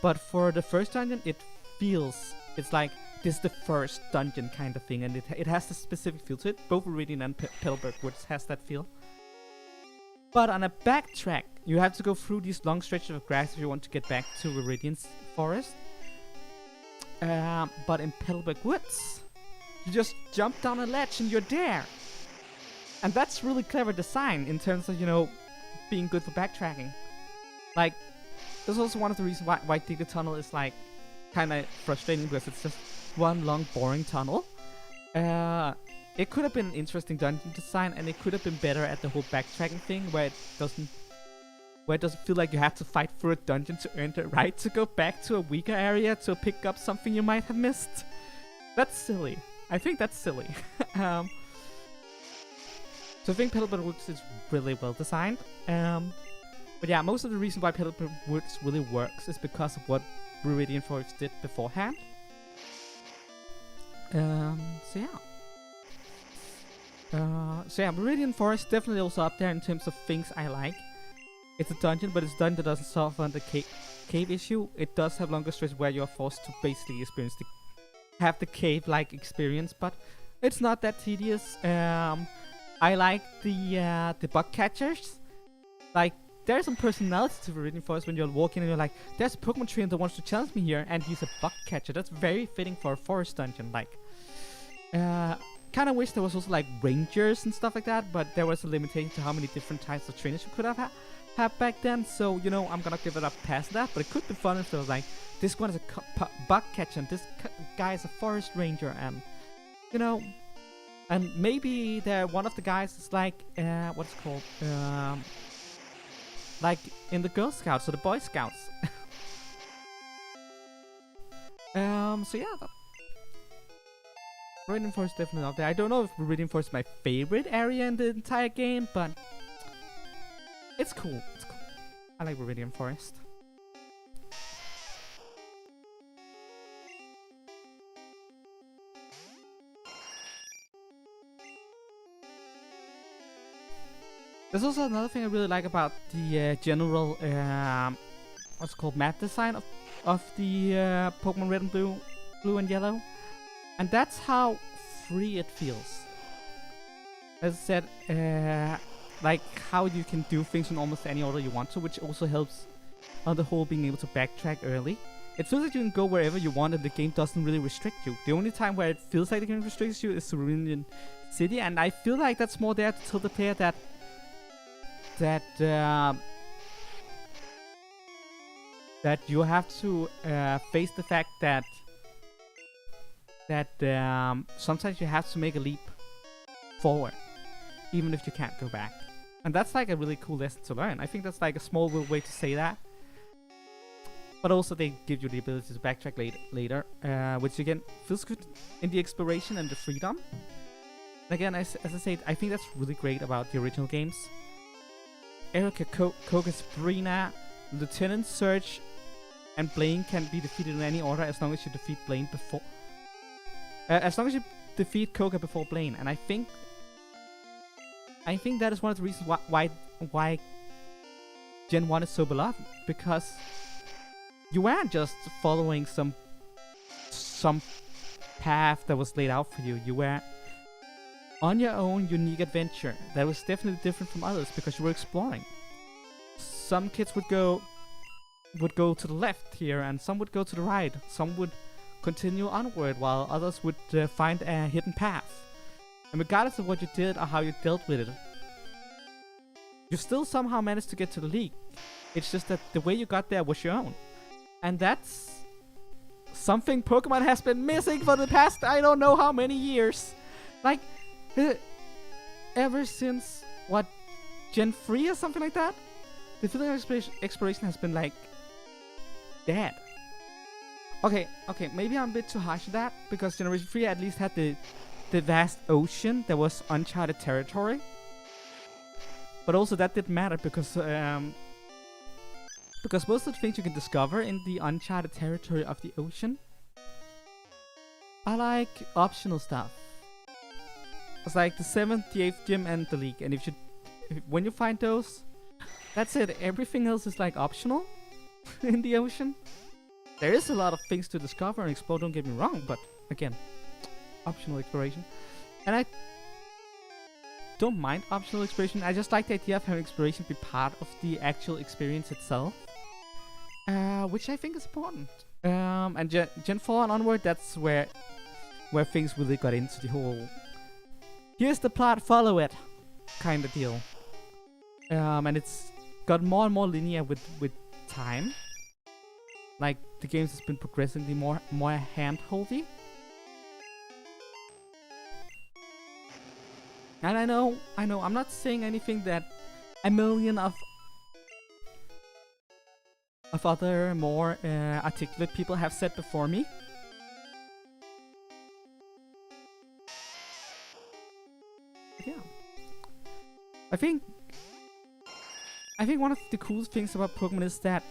[SPEAKER 1] but for the first dungeon it feels, it's like this is the first dungeon kind of thing, and it has a specific feel to it. Both Viridian and Petalburg Woods has that feel. But on a backtrack, you have to go through these long stretches of grass if you want to get back to Viridian Forest. But in Petalburg Woods, you just jump down a ledge and you're there. And that's really clever design in terms of, you know, being good for backtracking. Like, that's also one of the reasons why Digger Tunnel is like kind of frustrating, because it's just one long boring tunnel. It could have been an interesting dungeon design, and it could have been better at the whole backtracking thing, where it doesn't feel like you have to fight through a dungeon to earn the right to go back to a weaker area to pick up something you might have missed. That's silly. I think that's silly. So I think Petalburg Woods is really well designed. But yeah, most of the reason why Petalburg Woods really works is because of what Viridian Forest did beforehand. So yeah, Viridian Forest definitely also up there in terms of things I like. It's a dungeon, but it's a dungeon that doesn't suffer on the cave issue. It does have longer stretches where you are forced to basically experience have the cave-like experience, but it's not that tedious. I like the bug catchers. Like, there's some personality to Viridian Forest when you're walking and you're like, there's a Pokemon trainer that wants to challenge me here, and he's a bug catcher. That's very fitting for a forest dungeon. Like, kind of wish there was also like rangers and stuff like that, but there was a limitation to how many different types of trainers you could have had back then. So, you know, I'm gonna give it up past that, but it could be fun if there was like, this one is a bug catcher and this guy is a forest ranger, and, you know, and maybe one of the guys is like, what's it called? Like in the Girl Scouts or the Boy Scouts. So yeah, Viridian Forest definitely up there. I don't know if Viridian Forest is my favorite area in the entire game, but it's cool. It's cool. I like Viridian Forest. There's also another thing I really like about the general what's it called, map design of the Pokemon Red and Blue and Yellow, and that's how free it feels. As I said, like how you can do things in almost any order you want to, which also helps on the whole being able to backtrack early. It feels like you can go wherever you want and the game doesn't really restrict you. The only time where it feels like the game restricts you is Cerulean City, and I feel like that's more there to tell the player that you have to face the fact that sometimes you have to make a leap forward, even if you can't go back. And that's like a really cool lesson to learn. I think that's like a small way to say that. But also they give you the ability to backtrack later, which again feels good in the exploration and the freedom. And again, as I said, I think that's really great about the original games. Erica, Koga, Sabrina, Lieutenant Surge, and Blaine can be defeated in any order as long as you defeat Blaine before. As long as you defeat Koga before Blaine, and I think that is one of the reasons why Gen 1 is so beloved, because you weren't just following some path that was laid out for you. You were on your own unique adventure that was definitely different from others because you were exploring. Some kids would go to the left here, and some would go to the right. Some would continue onward, while others would find a hidden path. And regardless of what you did or how you dealt with it, you still somehow managed to get to the league. It's just that the way you got there was your own. And that's something Pokemon has been missing for the past I don't know how many years. Like, ever since, what, Gen 3 or something like that? The feeling of exploration has been, like, dead. Okay, maybe I'm a bit too harsh with that, because Generation 3 at least had the vast ocean that was uncharted territory. But also that didn't matter, because most of the things you can discover in the uncharted territory of the ocean are like optional stuff. It's like the 7th, the 8th gym, and the league. And when you find those, that's it. Everything else is like optional in the ocean. There is a lot of things to discover and explore, don't get me wrong, but again, optional exploration. And I don't mind optional exploration. I just like the idea of having exploration be part of the actual experience itself. Which I think is important. And Gen 4 and onward, that's where things really got into the whole here's the plot, follow it kind of deal. And it's got more and more linear with time. Like, the games has been progressively more hand-holdy. And I know, I'm not saying anything that a million of other more articulate people have said before me. But yeah. I think one of the coolest things about Pokemon is that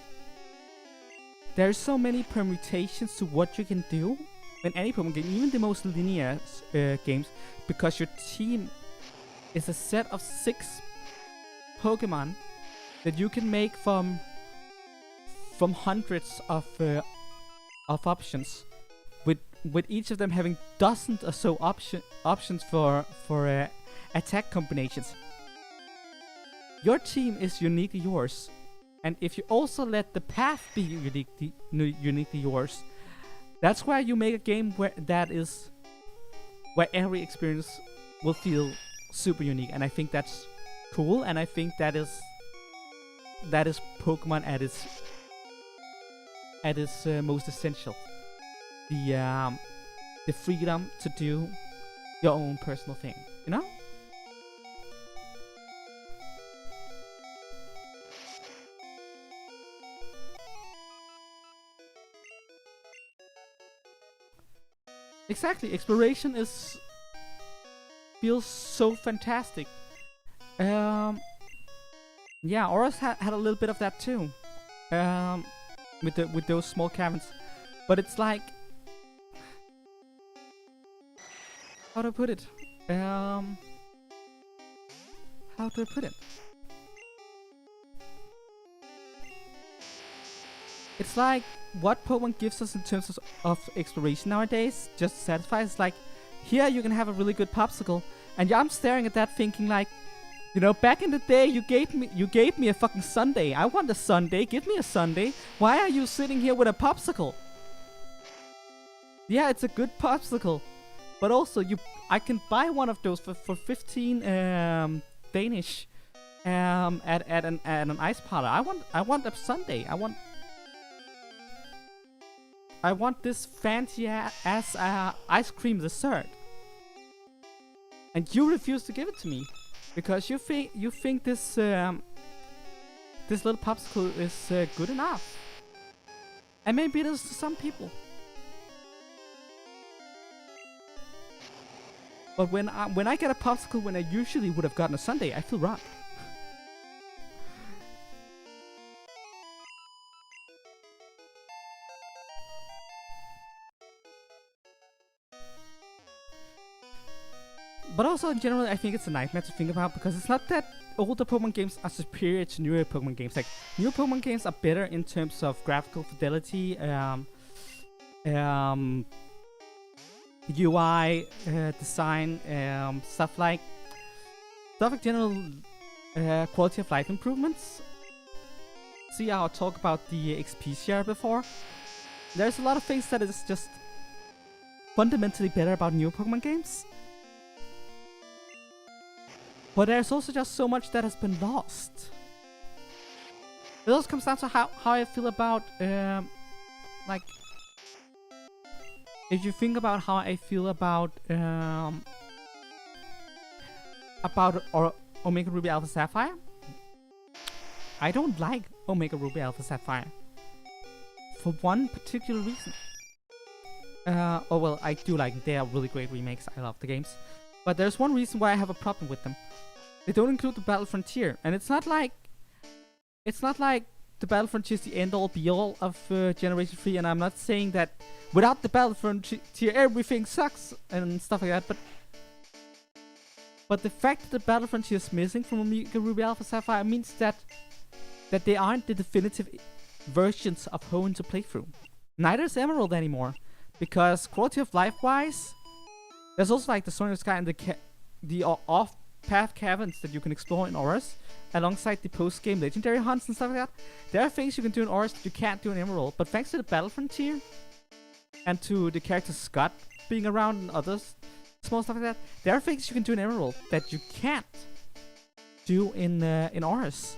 [SPEAKER 1] there's so many permutations to what you can do in any Pokemon game, even the most linear games, because your team is a set of 6 Pokemon that you can make from hundreds of options, with each of them having dozens or so options for attack combinations. Your team is uniquely yours, and if you also let the path be uniquely yours, that's why you make a game where every experience will feel super unique. And I think that's cool, and I think that is Pokemon at its most essential. The freedom to do your own personal thing, you know? Exactly, exploration feels so fantastic. Yeah, Auras had a little bit of that too. With those small caverns, but it's like, how do I put it? it's like what Pokemon gives us in terms of exploration nowadays just satisfies. It's like, here you can have a really good popsicle, and I'm staring at that thinking like, you know, back in the day you gave me a fucking sundae. I want a sundae. Give me a sundae. Why are you sitting here with a popsicle? Yeah, it's a good popsicle, but also I can buy one of those for 15 Danish at an ice parlor. I want a sundae. I want this fancy ass ice cream dessert, and you refuse to give it to me because you think this this little popsicle is good enough, and maybe it is to some people. But when I get a popsicle when I usually would have gotten a sundae, I feel robbed. But also in general, I think it's a nightmare to think about because it's not that older Pokemon games are superior to newer Pokemon games. Like, newer Pokemon games are better in terms of graphical fidelity, UI, design, stuff like general quality of life improvements. See how I talked about the XP share before? There's a lot of things that is just fundamentally better about newer Pokemon games. But there's also just so much that has been lost. It also comes down to how I feel about like, if you think about how I feel about Omega Ruby Alpha Sapphire, I don't like Omega Ruby Alpha Sapphire for one particular reason. Oh well, I do like them. They are really great remakes. I love the games, but there's one reason why I have a problem with them. They don't include the Battle Frontier, and it's not like the Battle Frontier is the end-all be-all of Generation 3, and I'm not saying that without the Battle Frontier everything sucks and stuff like that, but the fact that the Battle Frontier is missing from Omega Ruby Alpha Sapphire means that they aren't the definitive versions of Hoenn to play through. Neither is Emerald anymore, because quality of life-wise, there's also like the Sword in the Sky and the off-path caverns that you can explore in Auras, alongside the post-game legendary hunts and stuff like that. There are things you can do in Auras that you can't do in Emerald, but thanks to the Battle Frontier and to the character Scott being around and others, small stuff like that, there are things you can do in Emerald that you can't do in Auras,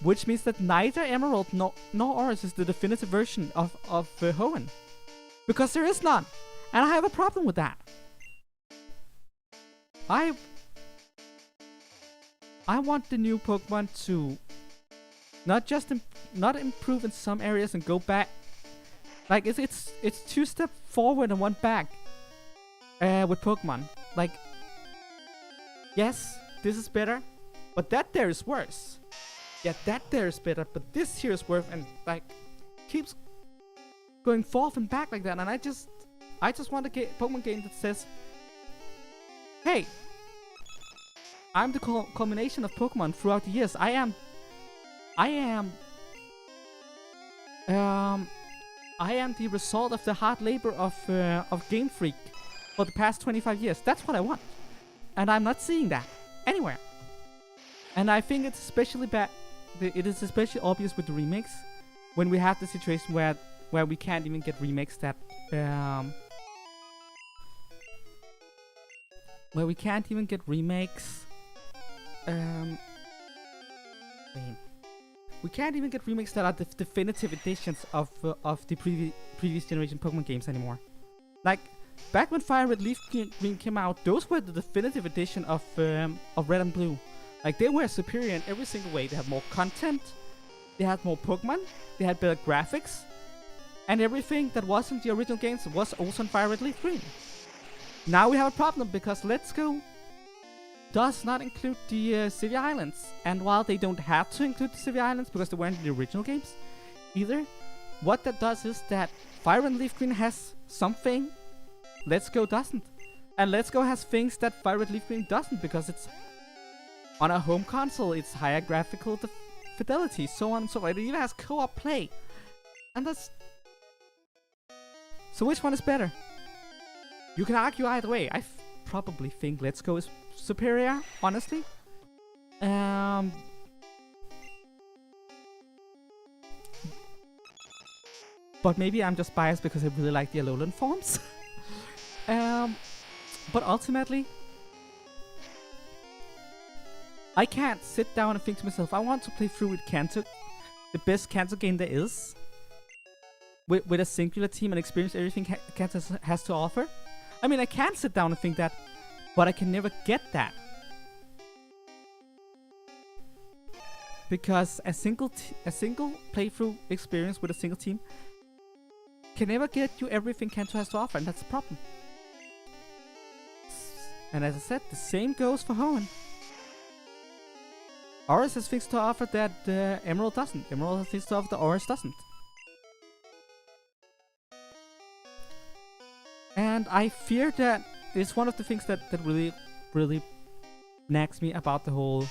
[SPEAKER 1] which means that neither Emerald nor Auras is the definitive version of Hoenn, because there is none, and I have a problem with that. I want the new Pokemon to not improve in some areas and go back. Like it's 2 steps forward and 1 back with Pokemon. Like, yes, this is better, but that there is worse. Yeah, that there is better, but this here is worse, and like keeps going forth and back like that. And I just want a Pokemon game that says, hey, I'm the culmination of Pokemon throughout the years. I am the result of the hard labor of Game Freak for the past 25 years. That's what I want, and I'm not seeing that anywhere. And I think it's especially bad. It is especially obvious with the remakes, when we have the situation where we can't even get remakes that where we can't even get remakes. We can't even get remakes that are the definitive editions of the previous generation Pokemon games anymore. Like, back when Fire Red Leaf Green came out, those were the definitive edition of Red and Blue. Like, they were superior in every single way. They had more content, they had more Pokemon, they had better graphics, and everything that wasn't the original games was also in Fire Red Leaf Green. Now we have a problem because Let's Go does not include the City Islands, and while they don't have to include the City Islands because they weren't in the original games either, what that does is that Fire and Leaf Green has something Let's Go doesn't, and Let's Go has things that Fire Red Leaf Green doesn't because it's on a home console, it's higher graphical fidelity, so on and so on. It even has co-op play. And that's... So which one is better? You can argue either way. I probably think Let's Go is superior, honestly. But maybe I'm just biased because I really like the Alolan forms. But ultimately, I can't sit down and think to myself, I want to play through with Kanto, the best Kanto game there is, with a singular team and experience everything Kanto has to offer. I mean, I can sit down and think that, but I can never get that. Because a single playthrough experience with a single team can never get you everything Kanto has to offer, and that's the problem. And as I said, the same goes for Hoenn. Oris has things to offer that Emerald doesn't. Emerald has things to offer that Oris doesn't. And I fear that it's one of the things that really, really nags me about the whole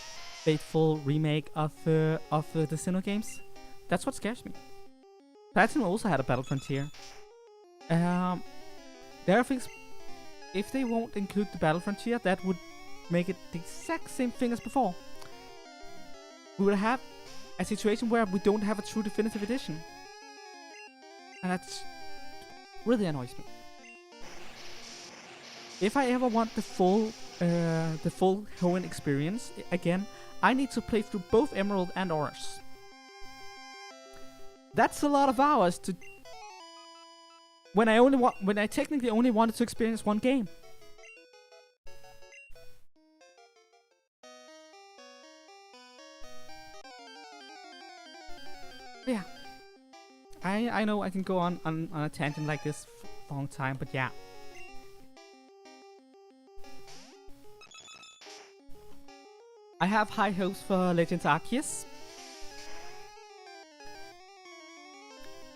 [SPEAKER 1] faithful remake of the Sinnoh games. That's what scares me. Platinum also had a Battle Frontier. There are things... If they won't include the Battle Frontier, that would make it the exact same thing as before. We would have a situation where we don't have a true definitive edition. And that really annoys me. If I ever want the full Hoenn experience, again, I need to play through both Emerald and Oris. That's a lot of hours to... When I technically only wanted to experience one game. Yeah. I know I can go on a tangent like this for a long time, but yeah. I have high hopes for Legends Arceus.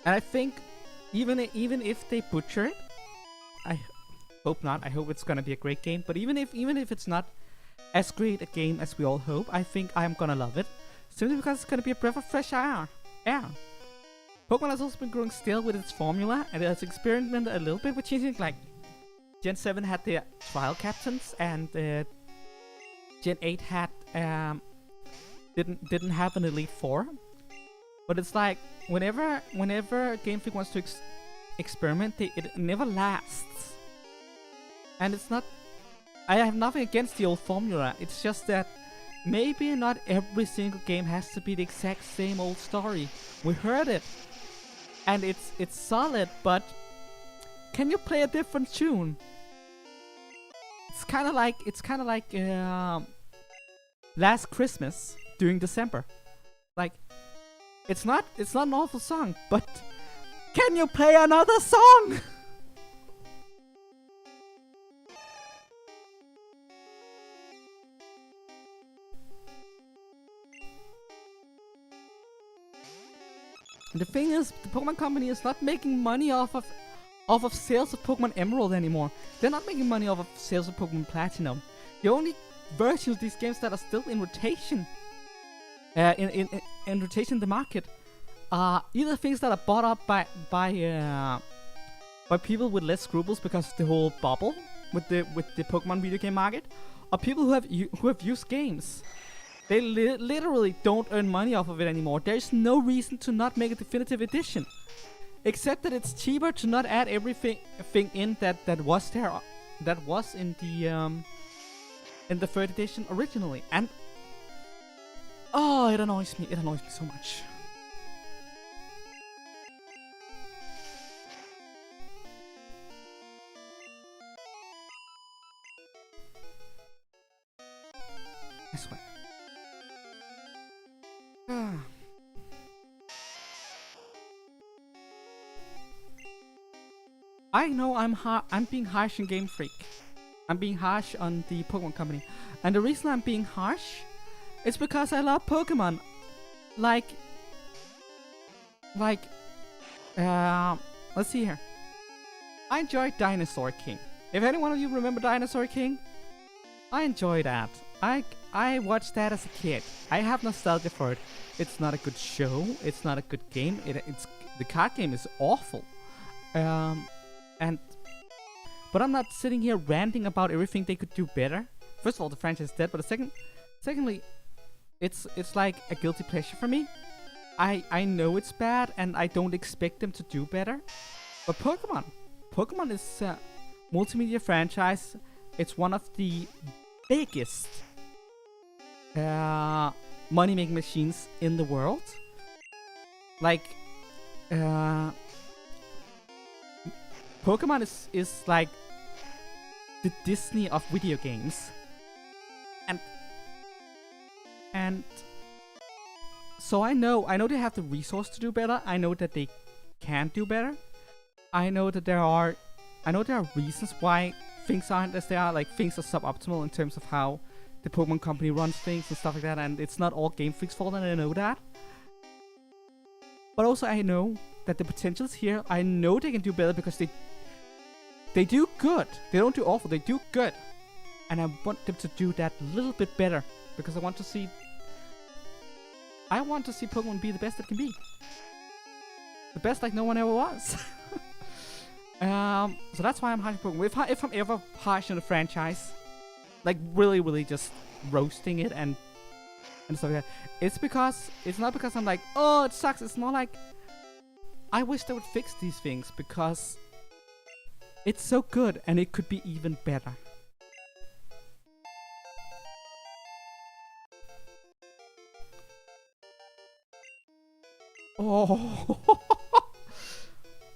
[SPEAKER 1] And I think even if they butcher it, I hope not. I hope it's gonna be a great game. But even if it's not as great a game as we all hope, I think I'm gonna love it. Simply because it's gonna be a breath of fresh air. Pokemon has also been growing still with its formula, and it has experimented a little bit with changing. Like Gen 7 had the trial captains, and Gen 8 had didn't have an Elite Four. But it's like whenever Game Freak wants to experiment, it never lasts. And it's not... I have nothing against the old formula. It's just that maybe not every single game has to be the exact same old story. We heard it, and it's solid. But can you play a different tune? It's kind of like Last Christmas during December. Like, it's not an awful song, but can you play another song? The thing is, the Pokemon Company is not making money off of sales of Pokemon Emerald anymore. They're not making money off of sales of Pokemon Platinum. The only versions of these games that are still in rotation, in rotation in the market, are either things that are bought up by people with less scruples because of the whole bubble with the Pokemon video game market, or people who have used games. They literally don't earn money off of it anymore. There's no reason to not make a definitive edition, except that it's cheaper to not add everything in that was there, that was in the third edition originally. And oh, it annoys me. It annoys me so much. I swear. I know I'm being harsh on Game Freak. I'm being harsh on the Pokemon Company. And the reason I'm being harsh is because I love Pokemon. Let's see here. I enjoyed Dinosaur King. If any one of you remember Dinosaur King, I enjoyed that. I watched that as a kid. I have nostalgia for it. It's not a good show. It's not a good game. the card game is awful. And but I'm not sitting here ranting about everything they could do better. First of all, the franchise is dead, but secondly, it's like a guilty pleasure for me. I know it's bad, and I don't expect them to do better. But Pokemon is a multimedia franchise. It's one of the biggest money-making machines in the world. Like, Pokemon is like the Disney of video games. And so I know they have the resource to do better. I know that they can do better. I know there are reasons why things aren't as they are. Like, things are suboptimal in terms of how the Pokemon company runs things and stuff like that. And it's not all Game Freak's fault, and I know that. But also I know that the potential is here. I know they can do better because they do good. They don't do awful. They do good. And I want them to do that a little bit better because I want to see Pokemon be the best it can be. The best like no one ever was. So that's why I'm harsh on Pokemon. If I'm ever harsh on a franchise, like really just roasting it and stuff like that, it's not because I'm like, oh, it sucks. It's more like I wish they would fix these things because it's so good and it could be even better. Oh.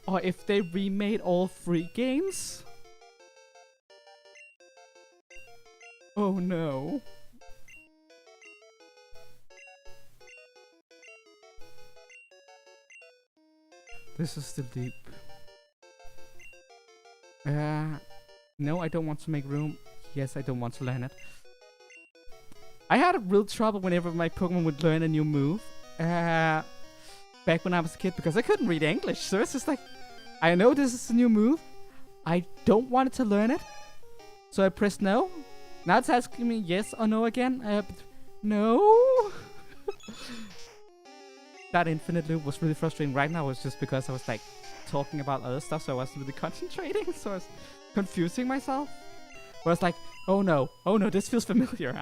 [SPEAKER 1] Or if they remade all 3 games? Oh no. This is still deep. No, I don't want to make room. Yes, I don't want to learn it. I had a real trouble whenever my Pokemon would learn a new move. Back when I was a kid, because I couldn't read English. So it's just like, I know this is a new move. I don't want it to learn it. So I press no. Now it's asking me yes or no again. But no. That infinite loop was really frustrating. Right now it's just because I was like talking about other stuff, so I wasn't really concentrating. So I was confusing myself. But I was like, oh no, this feels familiar.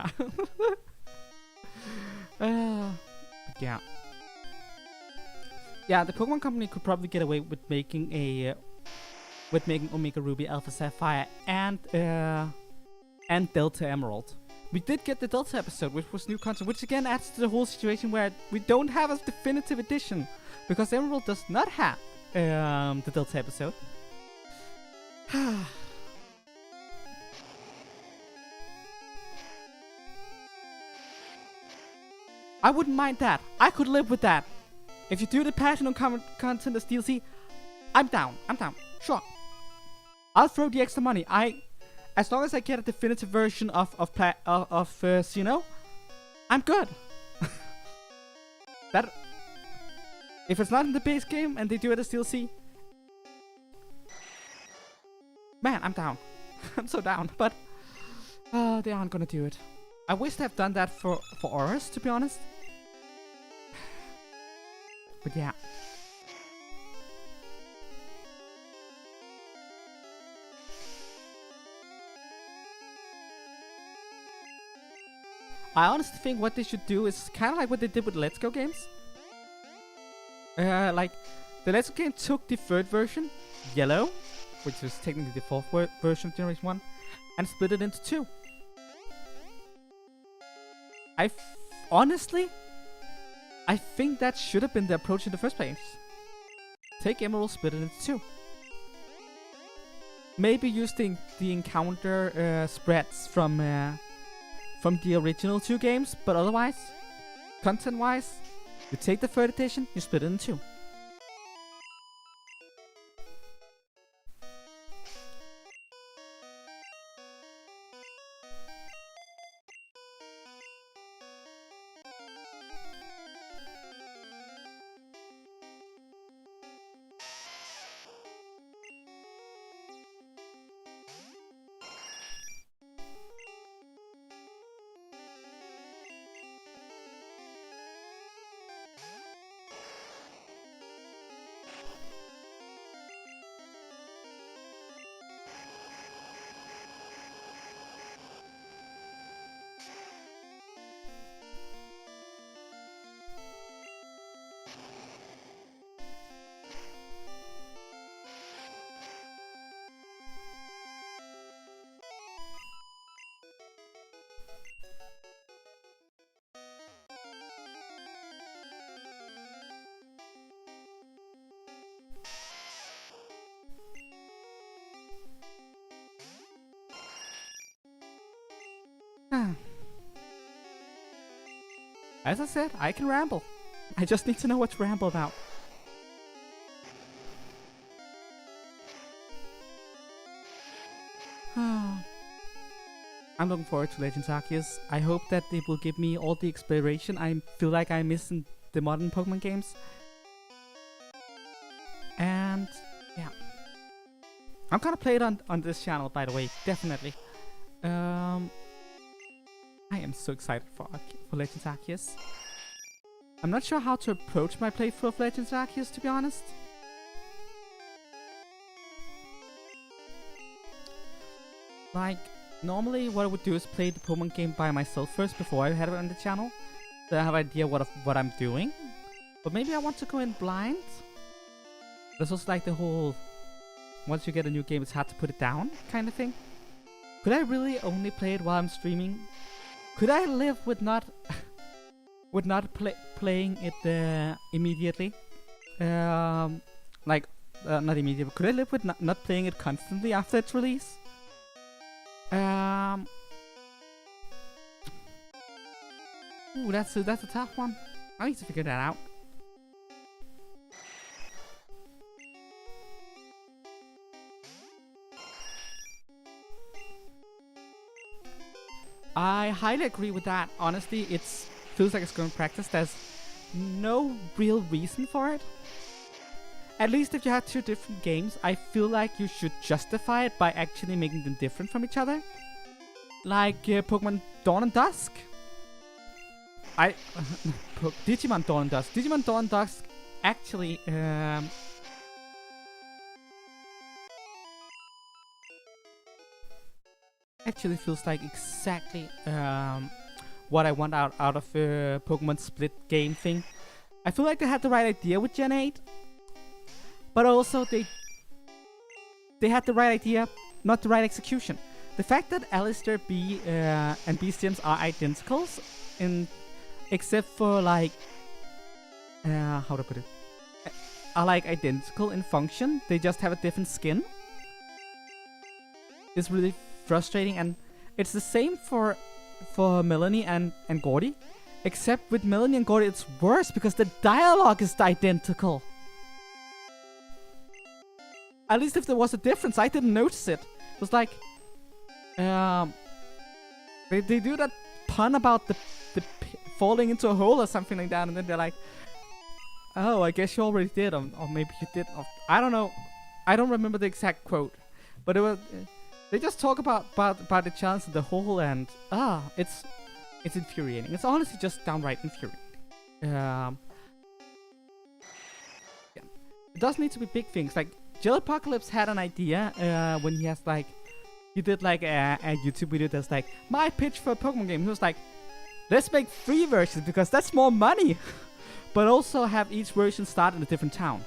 [SPEAKER 1] Yeah. Yeah, the Pokemon Company could probably get away with making Omega Ruby, Alpha Sapphire, and Delta Emerald. We did get the Delta episode, which was new content, which again adds to the whole situation where we don't have a definitive edition because Emerald does not have the Delta episode. I wouldn't mind that. I could live with that. If you do the passion on content as DLC, I'm down. Sure. I'll throw the extra money. As long as I get a definitive version of Sinnoh, I'm good. That if it's not in the base game and they do it as DLC, man, I'm down. I'm so down. But they aren't gonna do it. I wish they had done that for Auras, to be honest. But yeah. I honestly think what they should do is kind of like what they did with Let's Go games. Like, the Let's Go game took the third version, Yellow, which was technically the fourth version of Generation 1, and split it into 2. Honestly, I think that should have been the approach in the first place. Take Emerald, split it into 2. Maybe use the encounter spreads from the original 2 games, but otherwise, content-wise, you take the third edition, you split it in 2. As I said, I can ramble. I just need to know what to ramble about. I'm looking forward to Legends Arceus. I hope that it will give me all the exploration I feel like I miss in the modern Pokemon games. And yeah, I'm gonna play it on this channel, by the way, definitely. I am so excited for Legends Arceus. I'm not sure how to approach my playthrough of Legends Arceus, to be honest. Like, normally what I would do is play the Pokemon game by myself first before I had it on the channel, so I have an idea what I'm doing. But maybe I want to go in blind. There's also like the whole, once you get a new game, it's hard to put it down kind of thing. Could I really only play it while I'm streaming? Could I live with not playing it immediately? Not immediately. Could I live with not playing it constantly after its release? Ooh, that's a tough one. I need to figure that out. I highly agree with that. Honestly, it feels like it's going to practice. There's no real reason for it. At least if you have two different games, I feel like you should justify it by actually making them different from each other. Like Pokemon Dawn and Dusk. Digimon Dawn and Dusk. Digimon Dawn and Dusk actually feels like exactly what I want out of a Pokemon split game thing. I feel like they had the right idea with Gen 8, but also they had the right idea, not the right execution. The fact that Alistair B and B's gyms are identicals, except for like how to put it, are like identical in function. They just have a different skin. It's really frustrating, and it's the same for Melanie and Gordy, except with Melanie and Gordy it's worse because the dialogue is identical. At least if there was a difference, I didn't notice it. It was like they do that pun about the falling into a hole or something like that, and then they're like, oh, I guess you already did, or maybe you did. I don't know. I don't remember the exact quote, but it was. They just talk about the challenge of the hole, and it's infuriating. It's honestly just downright infuriating. Yeah. It doesn't need to be big things. Like Jellypocalypse had an idea when he did like a YouTube video that's like, my pitch for a Pokemon game. He was like, let's make 3 versions because that's more money, but also have each version start in a different town.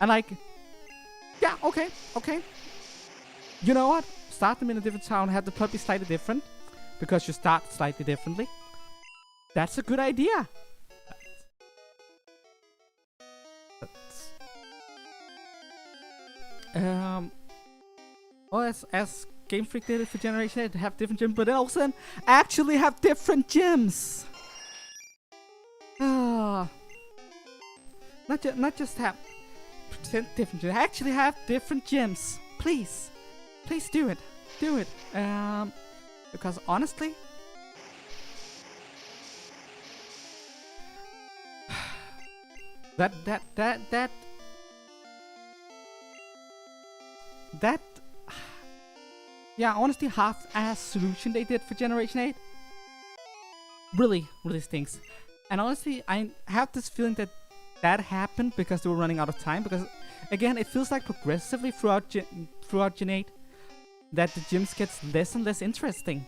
[SPEAKER 1] And like, yeah, okay. You know what? Start them in a different town, have the plot be slightly different, because you start slightly differently. That's a good idea. Well, as Game Freak did it for Generation 8, have different gyms, but then also then actually have different gyms. Not just have different gyms, actually have different gyms. Please do it. Because honestly, yeah, honestly, half-ass solution they did for Generation 8 really stinks. And honestly, I have this feeling that happened because they were running out of time. Because again, it feels like progressively throughout Gen 8 that the gyms gets less and less interesting.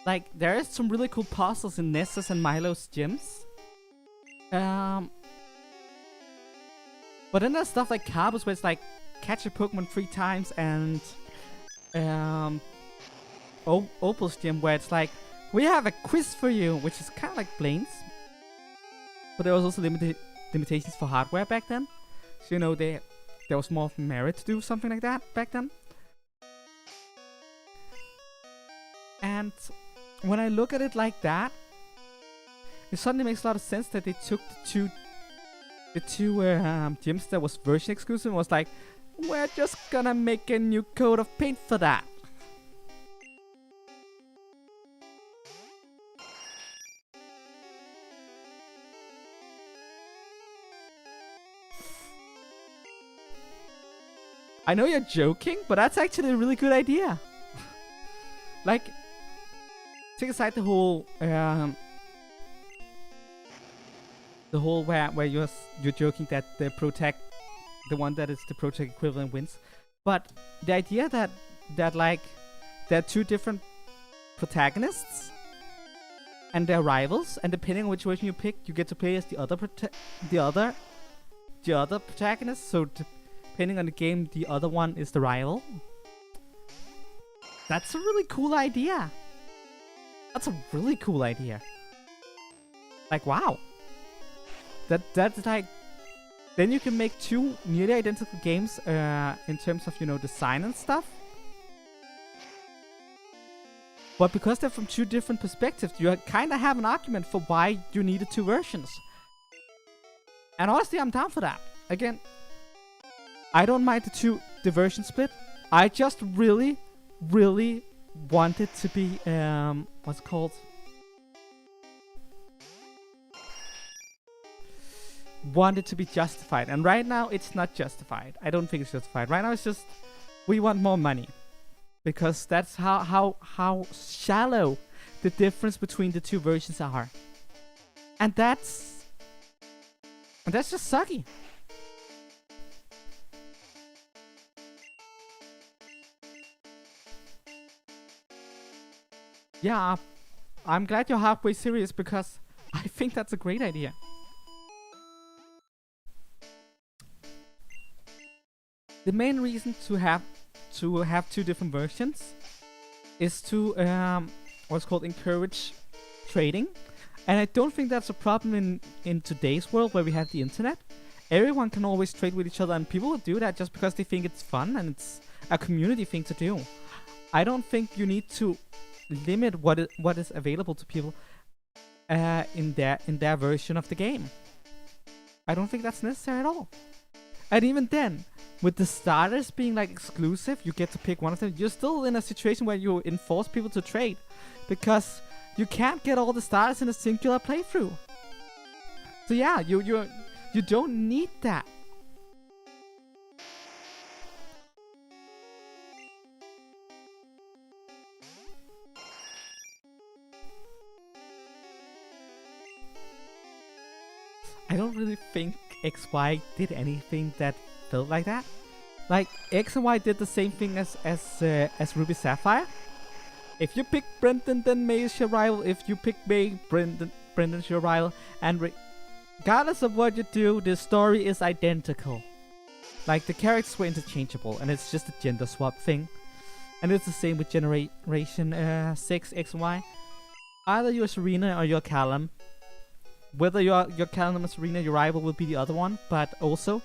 [SPEAKER 1] Like there is some really cool puzzles in Nessa's and Milo's gyms. But then there's stuff like Carbos where it's like catch a Pokemon 3 times, and Opal's gym where it's like, we have a quiz for you, which is kind of like Blaine's. But there was also limitations for hardware back then. So you know, there was more merit to do something like that back then. And when I look at it like that, it suddenly makes a lot of sense that they took the two gyms that was version exclusive and was like, we're just gonna make a new coat of paint for that. I know you're joking, but that's actually a really good idea. Like, take aside the whole where you're joking that the one that is the protect equivalent wins, but the idea that like there are two different protagonists and they're rivals, and depending on which version you pick, you get to play as the other protagonist. So depending on the game, the other one is the rival. That's a really cool idea. That's a really cool idea. Like, wow. That's like, then you can make two nearly identical games in terms of, you know, design and stuff. But because they're from two different perspectives, you kind of have an argument for why you needed two versions. And honestly, I'm down for that. Again, I don't mind the version split. I just really want it to be what's it called? Want it to be justified, and right now it's not justified. I don't think it's justified. Right now it's just we want more money, because that's how shallow the difference between the two versions are, and that's just sucky. Yeah, I'm glad you're halfway serious, because I think that's a great idea. The main reason to have two different versions is to what's called encourage trading, and I don't think that's a problem in today's world where we have the internet. Everyone can always trade with each other, and people will do that just because they think it's fun and it's a community thing to do. I don't think you need to limit what is available to people in their version of the game. I don't think that's necessary at all. And even then, with the starters being like exclusive, you get to pick one of them. You're still in a situation where you enforce people to trade, because you can't get all the starters in a singular playthrough. So yeah, you don't need that. I don't really think XY did anything that felt like that. Like, X and Y did the same thing as Ruby Sapphire. If you pick Brendan, then May is your rival. If you pick May, Brendan's your rival. And regardless of what you do, the story is identical. Like, the characters were interchangeable, and it's just a gender swap thing. And it's the same with Generation 6, X and Y. Either you're Serena or you're Callum. Whether you're Callum or Serena, your rival will be the other one, but also,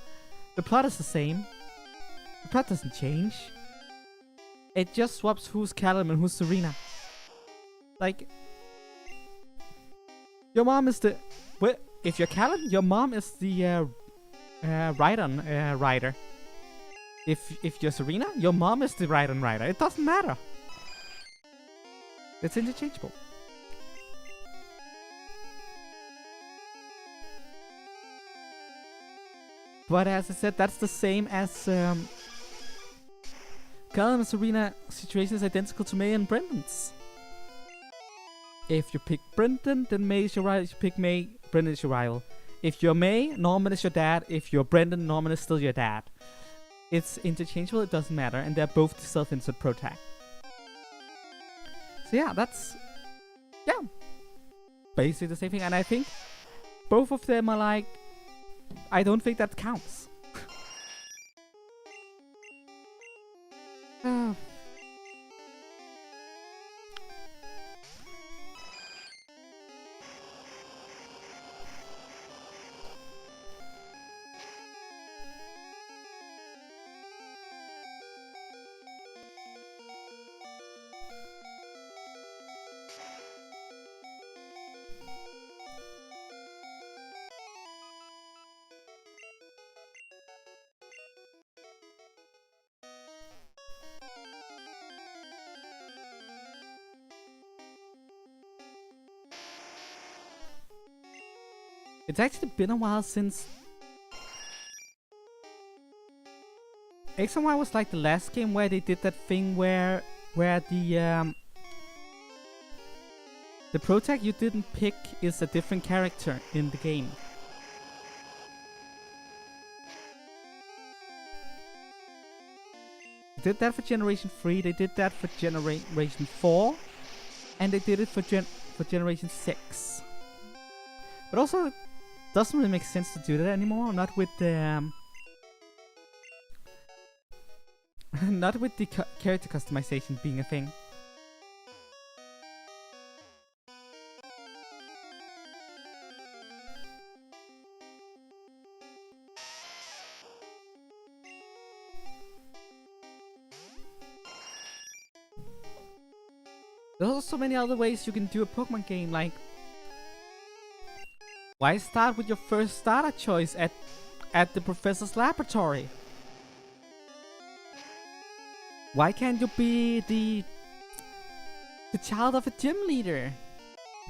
[SPEAKER 1] the plot is the same. The plot doesn't change. It just swaps who's Callum and who's Serena. Like, your mom is the... Well, if you're Callum, your mom is the Rhydon rider. If you're Serena, your mom is the Rhydon rider. It doesn't matter. It's interchangeable. But as I said, that's the same as Callum and Serena situation is identical to May and Brendan's. If you pick Brendan, then May is your rival. If you pick May, Brendan is your rival. If you're May, Norman is your dad. If you're Brendan, Norman is still your dad. It's interchangeable, it doesn't matter, and they're both the self-insert protag. So yeah, that's... Yeah. Basically the same thing, and I think both of them are like... I don't think that counts. It's actually been a while since X and Y was like the last game where they did that thing where the protag you didn't pick is a different character in the game. They did that for Generation 3, they did that for Generation 4, and they did it for Generation 6. But also, it doesn't really make sense to do that anymore, not with the not with the character customization being a thing. There's also so many other ways you can do a Pokemon game, like why start with your first starter choice at the professor's laboratory? Why can't you be the child of a gym leader,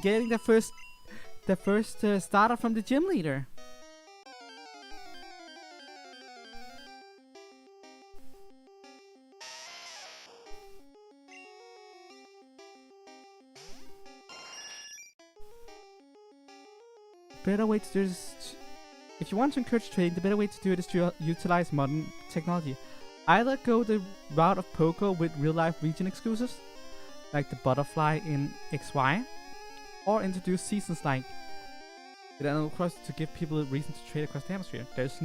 [SPEAKER 1] getting the first starter from the gym leader? Better way to do this. If you want to encourage trading, the better way to do it is to utilize modern technology. Either go the route of Poco with real-life region exclusives, like the butterfly in XY, or introduce seasons like the Animal Cross to give people a reason to trade across the hemisphere. There's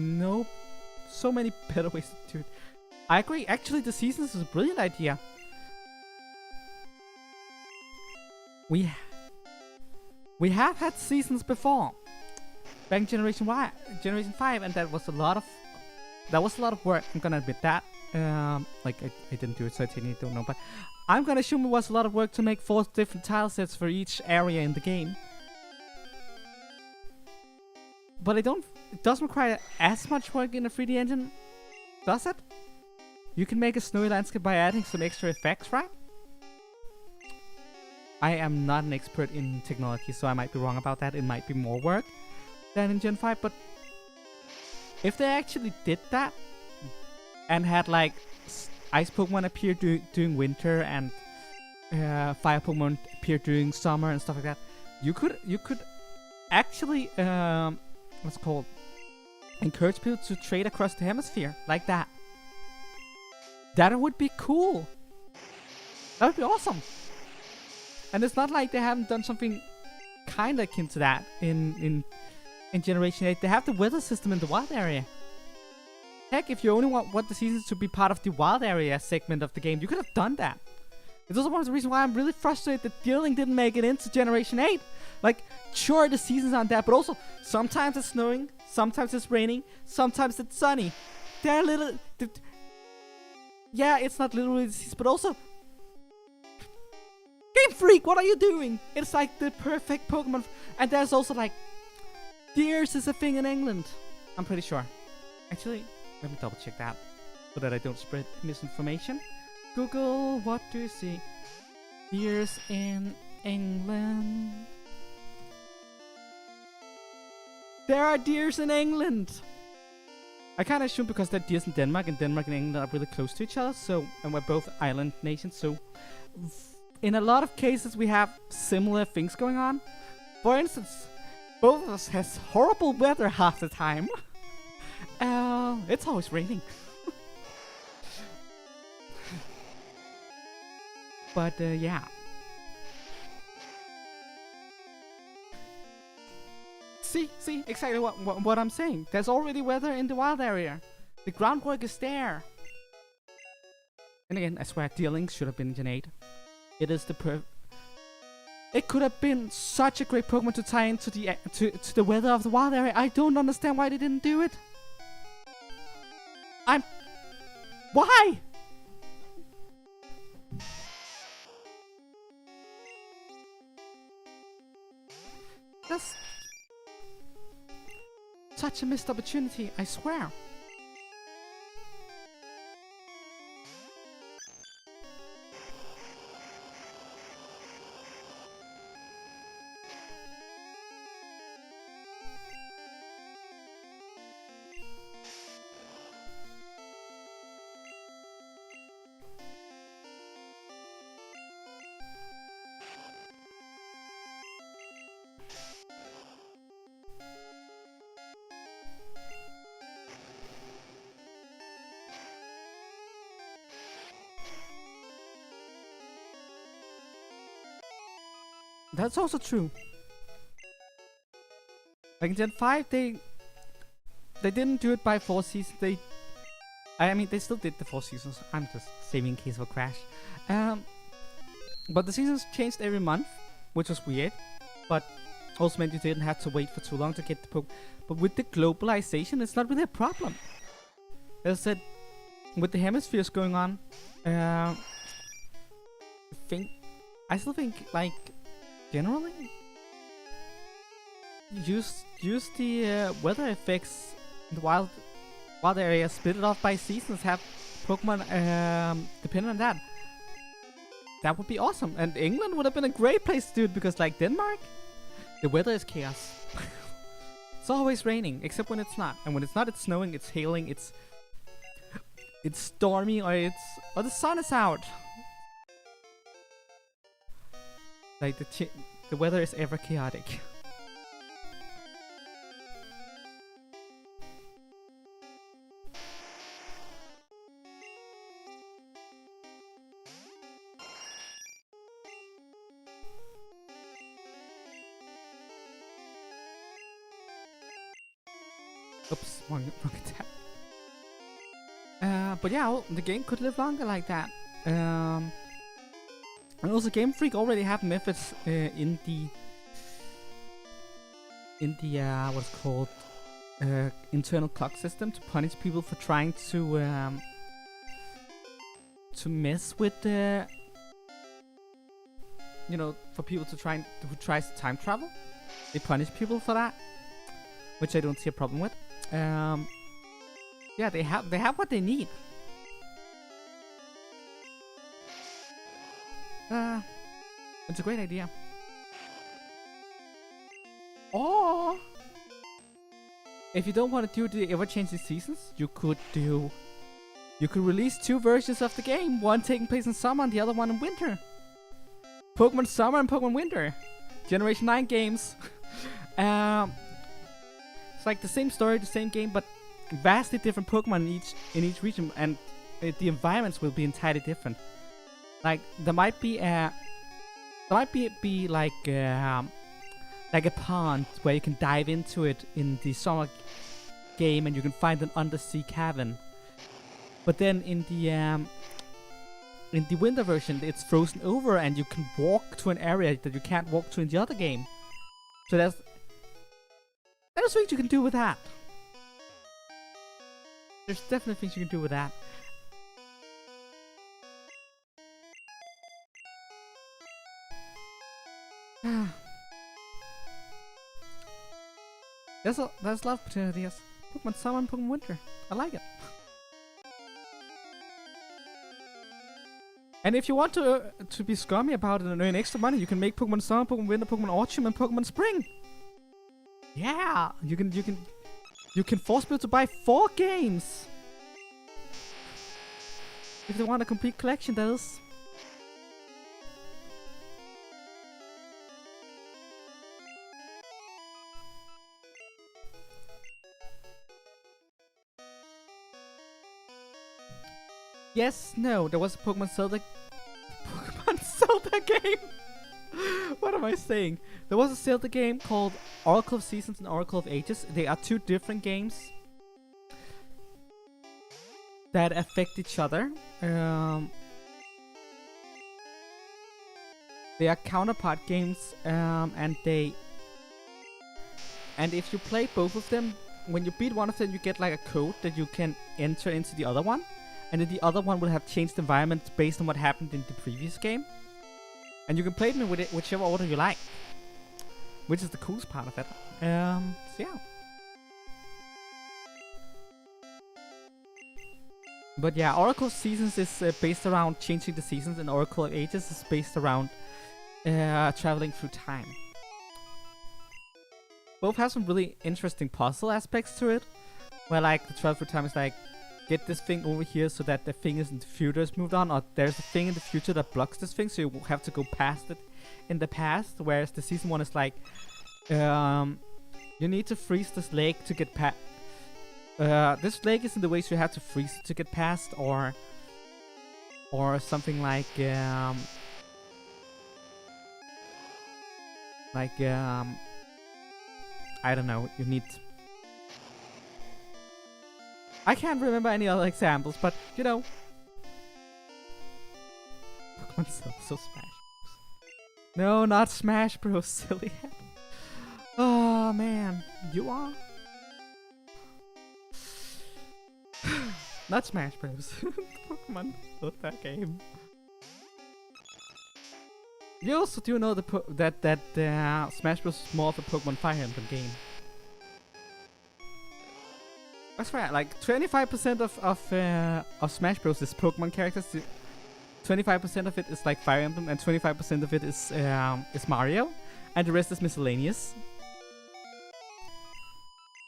[SPEAKER 1] so many better ways to do it. I agree. Actually, the seasons is a brilliant idea. We have had seasons before, back in Generation 5, and that was a lot of work. I'm gonna admit that. Like I didn't do it, so I technically don't know. But I'm gonna assume it was a lot of work to make 4 different tile sets for each area in the game. But it doesn't require as much work in a 3D engine, does it? You can make a snowy landscape by adding some extra effects, right? I am not an expert in technology, so I might be wrong about that. It might be more work than in Gen 5, but if they actually did that and had like ice Pokemon appear during winter and fire Pokemon appear during summer and stuff like that, you could actually what's it called, encourage people to trade across the hemisphere like that. That would be cool. That would be awesome. And it's not like they haven't done something kinda akin to that in Generation 8. They have the weather system in the wild area. Heck, if you only want the seasons to be part of the wild area segment of the game, you could have done that. It's also one of the reasons why I'm really frustrated that Dealing didn't make it into Generation 8. Like, sure, the seasons aren't that, but also, sometimes it's snowing, sometimes it's raining, sometimes it's sunny. They're little... yeah, it's not literally the seasons, but also... Game Freak, what are you doing? It's like the perfect Pokemon. And there's also like... Deers is a thing in England. I'm pretty sure. Actually, let me double check that. So that I don't spread misinformation. Google, what do you see? Deers in England. There are deers in England! I kind of assume because there are deers in Denmark, and Denmark and England are really close to each other, so, and we're both island nations, so in a lot of cases we have similar things going on. For instance, both of us has horrible weather half the time. It's always raining. But yeah. See, exactly what I'm saying. There's already weather in the wild area. The groundwork is there. And again, I swear, Dealing should have been Gen 8. It is the It could have been such a great Pokemon to tie into the to the weather of the wild area. I don't understand why they didn't do it. Why? That's such a missed opportunity, I swear. That's also true. Like in Gen 5, they didn't do it by 4 seasons. I mean, they still did the 4 seasons. I'm just saving in case of a crash. But the seasons changed every month, which was weird. But also meant you didn't have to wait for too long to get the Pokemon. But with the globalization, it's not really a problem. As I said, with the hemispheres going on, I still think, like, generally, use the weather effects in the wild areas, split it off by seasons, have Pokemon dependent on that. That would be awesome. And England would have been a great place to do it because, like Denmark, the weather is chaos. It's always raining, except when it's not. And when it's not, it's snowing, it's hailing, it's stormy, or the sun is out. Like the weather is ever chaotic. Oops, wrong attack. But yeah, the game could live longer like that. And also, Game Freak already have methods in the what's called internal clock system to punish people for trying to mess with the, for people who tries to time travel. They punish people for that, which I don't see a problem with. Yeah, they have what they need. It's a great idea. Or if you don't want to do the ever-changing seasons, you could release 2 versions of the game, one taking place in summer and the other one in winter. Pokemon Summer and Pokemon Winter, Generation 9 games. It's like the same story, the same game, but vastly different Pokemon in each region, and the environments will be entirely different. Like there might be like a pond where you can dive into it in the summer game, and you can find an undersea cavern. But then in the winter version, it's frozen over, and you can walk to an area that you can't walk to in the other game. So there's things you can do with that. There's definitely things you can do with that. There's a lot of opportunities. Pokemon Summer and Pokemon Winter. I like it. And if you want to be scummy about it and earn extra money, you can make Pokemon Summer, Pokemon Winter, Pokemon Autumn, and Pokemon Spring. Yeah, you can force people to buy 4 games if they want a complete collection. That is. Yes, no, there was a Pokemon Zelda game. What am I saying? There was a Zelda game called Oracle of Seasons and Oracle of Ages. They are 2 different games that affect each other. They are counterpart games, and if you play both of them, when you beat one of them, you get like a code that you can enter into the other one. And then the other one will have changed environment based on what happened in the previous game. And you can play them with it whichever order you like. Which is the coolest part of it. So yeah. But yeah, Oracle of Seasons is based around changing the seasons, and Oracle of Ages is based around traveling through time. Both have some really interesting puzzle aspects to it. Where like the travel through time is like, get this thing over here so that the thing is in the future is moved on, or there's a thing in the future that blocks this thing, so you have to go past it in the past. Whereas the season 1 is like, you need to freeze this lake to get past. This lake is in the way, so you have to freeze it to get past, or something like Like, I don't know, you need... I can't remember any other examples, but, you know... Pokemon so Smash Bros. No, not Smash Bros, silly. Oh, man. You are? Not Smash Bros. Pokemon, not that game. You also do know that Smash Bros is more of a Pokemon Fire Emblem game. That's right. Like 25% of Smash Bros is Pokemon characters. 25% of it is like Fire Emblem, and 25% of it is Mario, and the rest is miscellaneous.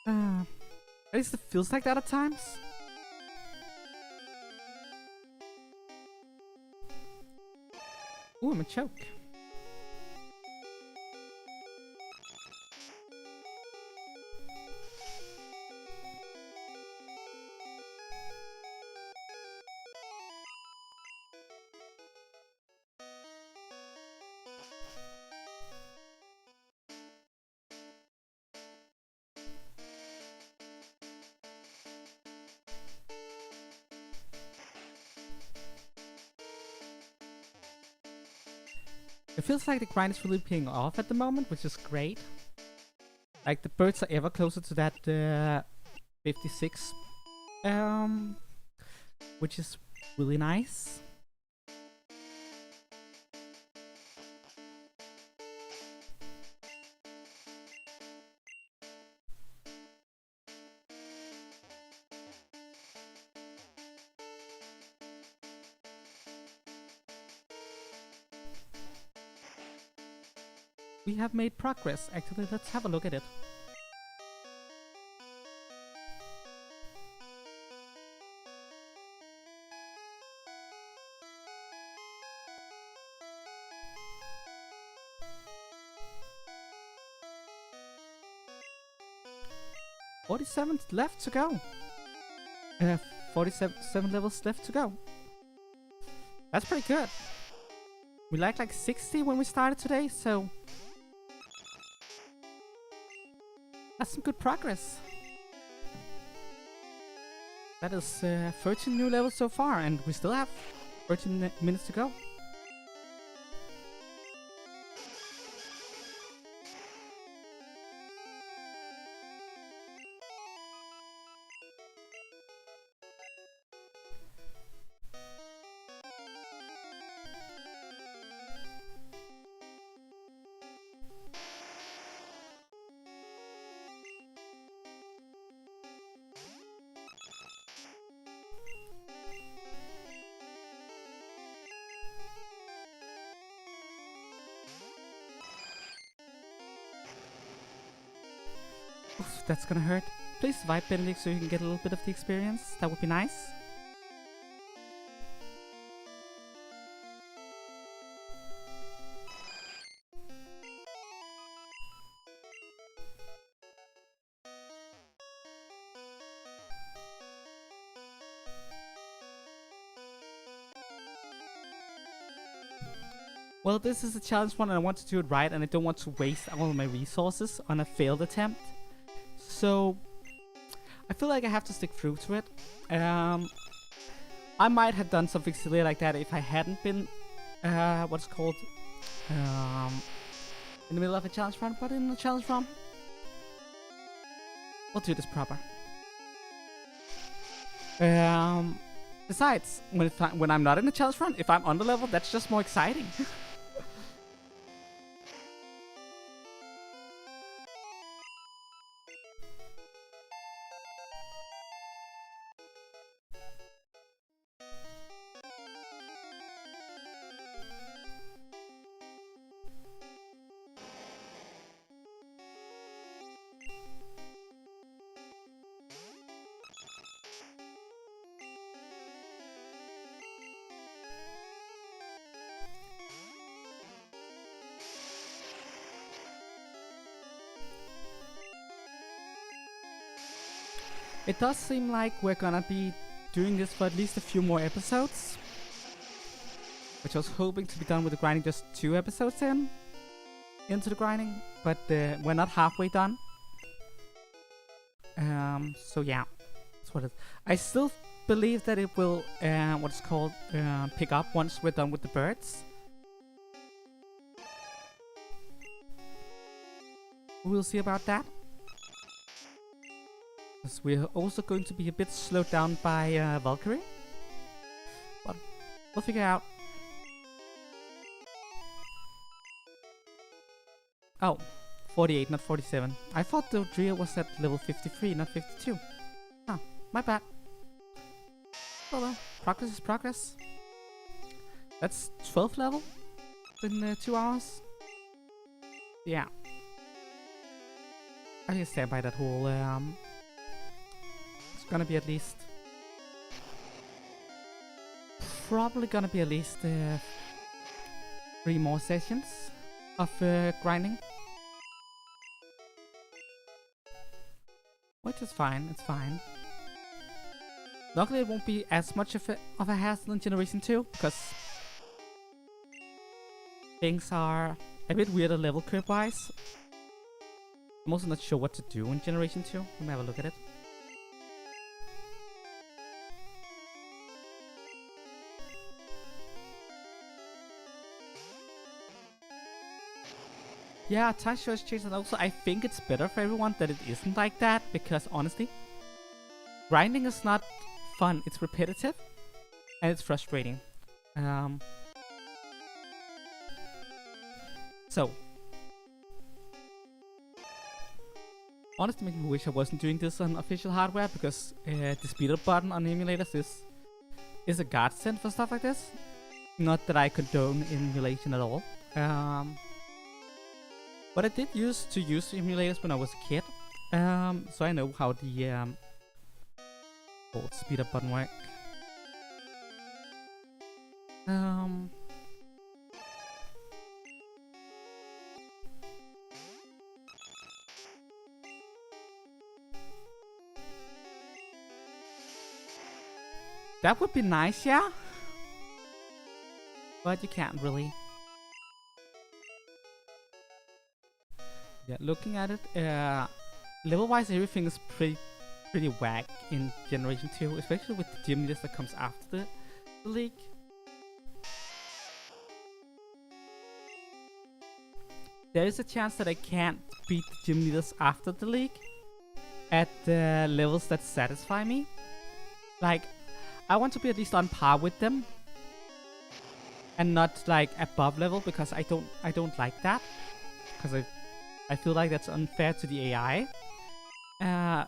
[SPEAKER 1] At least it feels like that at times. Ooh, I'm a choke. It feels like the grind is really paying off at the moment, which is great. Like, the birds are ever closer to that 56, which is really nice. We have made progress. Actually, let's have a look at it. $47 left to go. 47 levels left to go. That's pretty good. We like 60 when we started today, so that's some good progress. That is 13 new levels so far, and we still have 13 minutes to go. Oof, that's gonna hurt. Please survive, Benedict, so you can get a little bit of the experience. That would be nice. Well, this is a challenge one and I want to do it right, and I don't want to waste all of my resources on a failed attempt. So I feel like I have to stick through to it. I might have done something silly like that if I hadn't been what's called in the middle of a challenge run, but in the challenge run we'll do this proper. Besides, when I'm not in the challenge run, if I'm under level, that's just more exciting. It does seem like we're gonna be doing this for at least a few more episodes, which I was hoping to be done with the grinding just 2 episodes in. into the grinding, but we're not halfway done. So yeah, that's what it is. I still believe that it will, what's called, pick up once we're done with the birds. We'll see about that. Because we're also going to be a bit slowed down by Valkyrie. But we'll figure out. Oh, 48, not 47. I thought the Drio was at level 53, not 52. Huh, my bad. Well, progress is progress. That's 12th level in 2 hours. Yeah. I can stand by that whole, it's gonna be at least... Probably gonna be at least 3 more sessions of grinding. Which is fine, it's fine. Luckily it won't be as much of a hassle in Generation 2, because things are a bit weirder level curve wise. I'm also not sure what to do in Generation 2. Let me have a look at it. Yeah, time shows change, and also I think it's better for everyone that it isn't like that, because honestly, grinding is not fun. It's repetitive and it's frustrating. So honestly, makes me wish I wasn't doing this on official hardware, because the speed up button on emulators is a godsend for stuff like this. Not that I condone emulation at all. But I did used to use emulators when I was a kid, so I know how the old speed up button work. That would be nice, yeah? But you can't really. Yeah, looking at it, level-wise everything is pretty whack in Generation 2, especially with the gym leaders that comes after the league. There is a chance that I can't beat the gym leaders after the league at the levels that satisfy me. Like, I want to be at least on par with them and not like above level, because I don't like that, because I feel like that's unfair to the AI.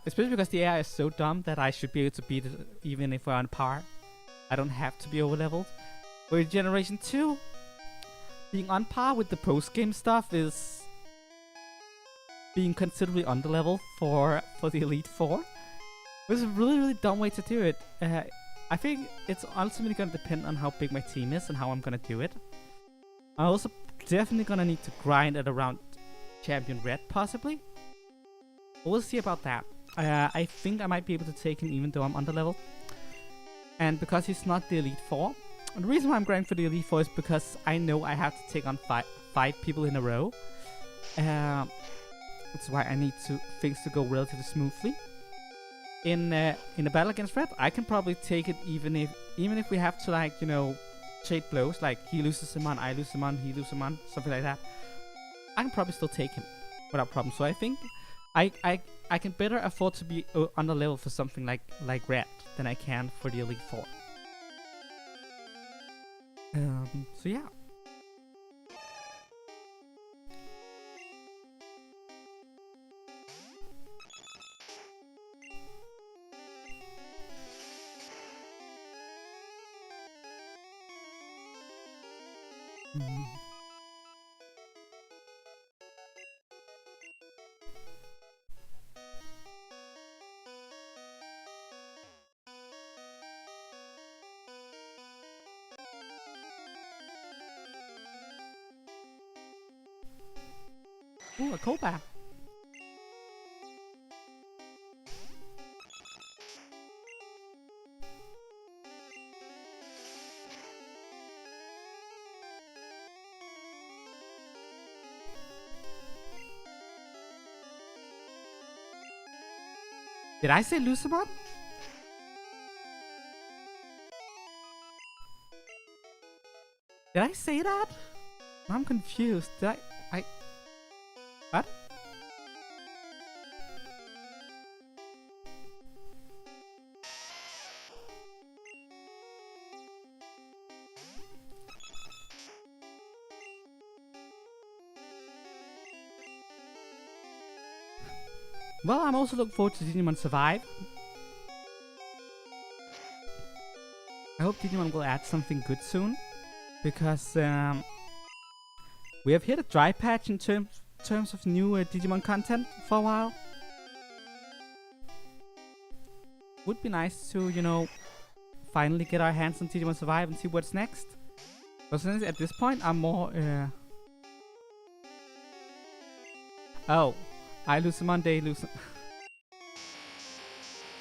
[SPEAKER 1] Especially because the AI is so dumb that I should be able to beat it even if we're on par. I don't have to be over leveled. With Generation 2, being on par with the post-game stuff is being considerably under level for the Elite Four. Which is a really dumb way to do it. I think it's ultimately gonna depend on how big my team is and how I'm gonna do it. I'm also definitely gonna need to grind at around Champion Red, possibly. We'll see about that. I think I might be able to take him even though I'm under level. And because he's not the Elite Four. And the reason why I'm grinding for the Elite Four is because I know I have to take on five people in a row. That's why I need things to go relatively smoothly. In a battle against Red, I can probably take it even if we have to, like, you know, trade blows, like he loses a mon, I lose a mon, he loses a mon, something like that. I can probably still take him without problem. So I think I can better afford to be under level for something like Red than I can for the Elite Four. So yeah. Ooh, a callback. Did I say Lucemon? Did I say that? I'm confused. Did I... What? Well, I'm also looking forward to Digimon Survive. I hope Digimon will add something good soon, because we have hit a dry patch in terms of new Digimon content for a while. Would be nice to, you know, finally get our hands on Digimon Survive and see what's next. But since at this point I'm more oh, I Lucemon, they Lucemon.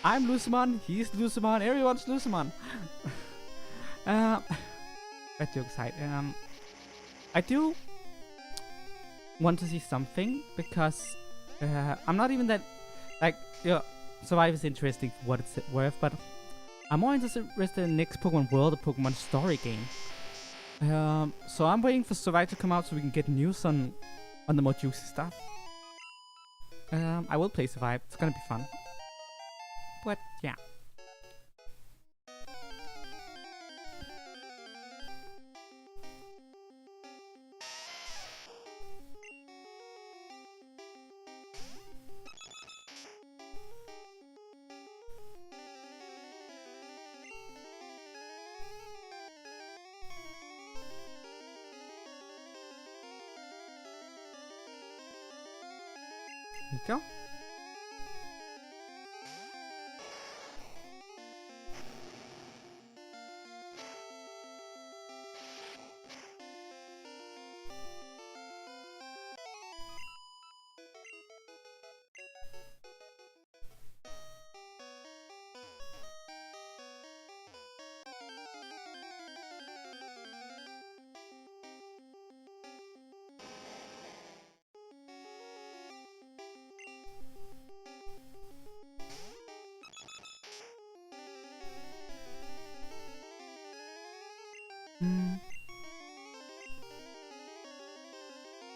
[SPEAKER 1] I'm Lucemon, he's Lucemon, everyone's Lucemon. That joke aside, I do want to see something, because I'm not even that, like, Survive is interesting for what it's worth, but I'm more interested in next Pokemon World, a Pokemon story game. So I'm waiting for Survive to come out so we can get news on the more juicy stuff. I will play Survive, it's gonna be fun. But yeah. Here we go.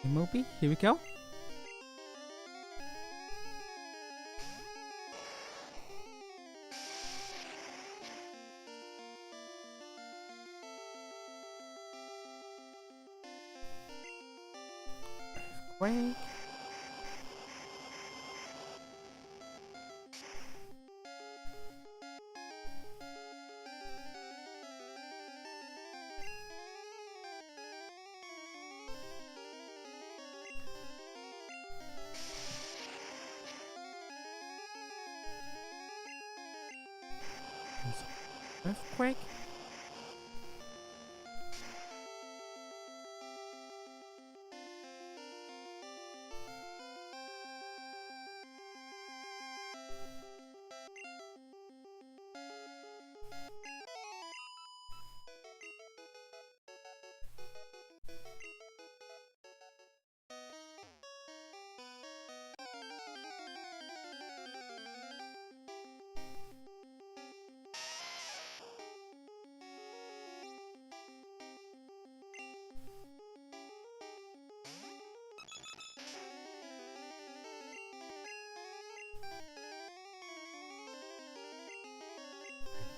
[SPEAKER 1] Moby, here we go. Earthquake. Earthquake.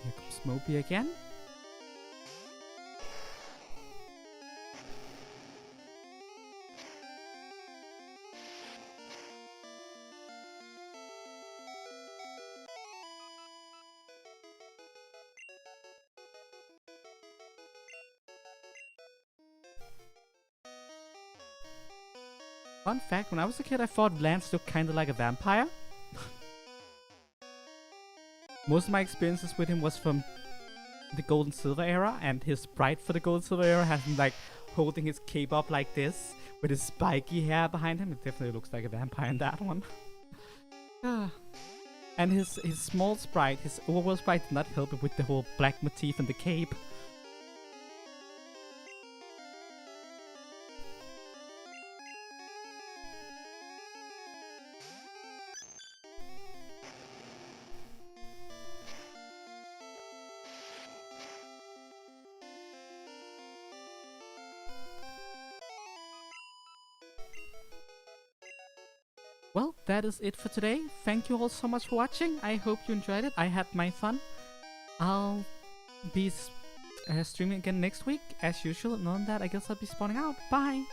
[SPEAKER 1] Here comes Moby again. Fun fact, when I was a kid I thought Lance looked kinda like a vampire. Most of my experiences with him was from the Gold and Silver era, and his sprite for the Gold and Silver era has him like holding his cape up like this with his spiky hair behind him. It definitely looks like a vampire in that one. And his small sprite, his overworld sprite, did not help it with the whole black motif and the cape. well, that is it for today. Thank you all so much for watching. I hope you enjoyed it. I had my fun. I'll be streaming again next week as usual. And on that, I guess I'll be spawning out. Bye!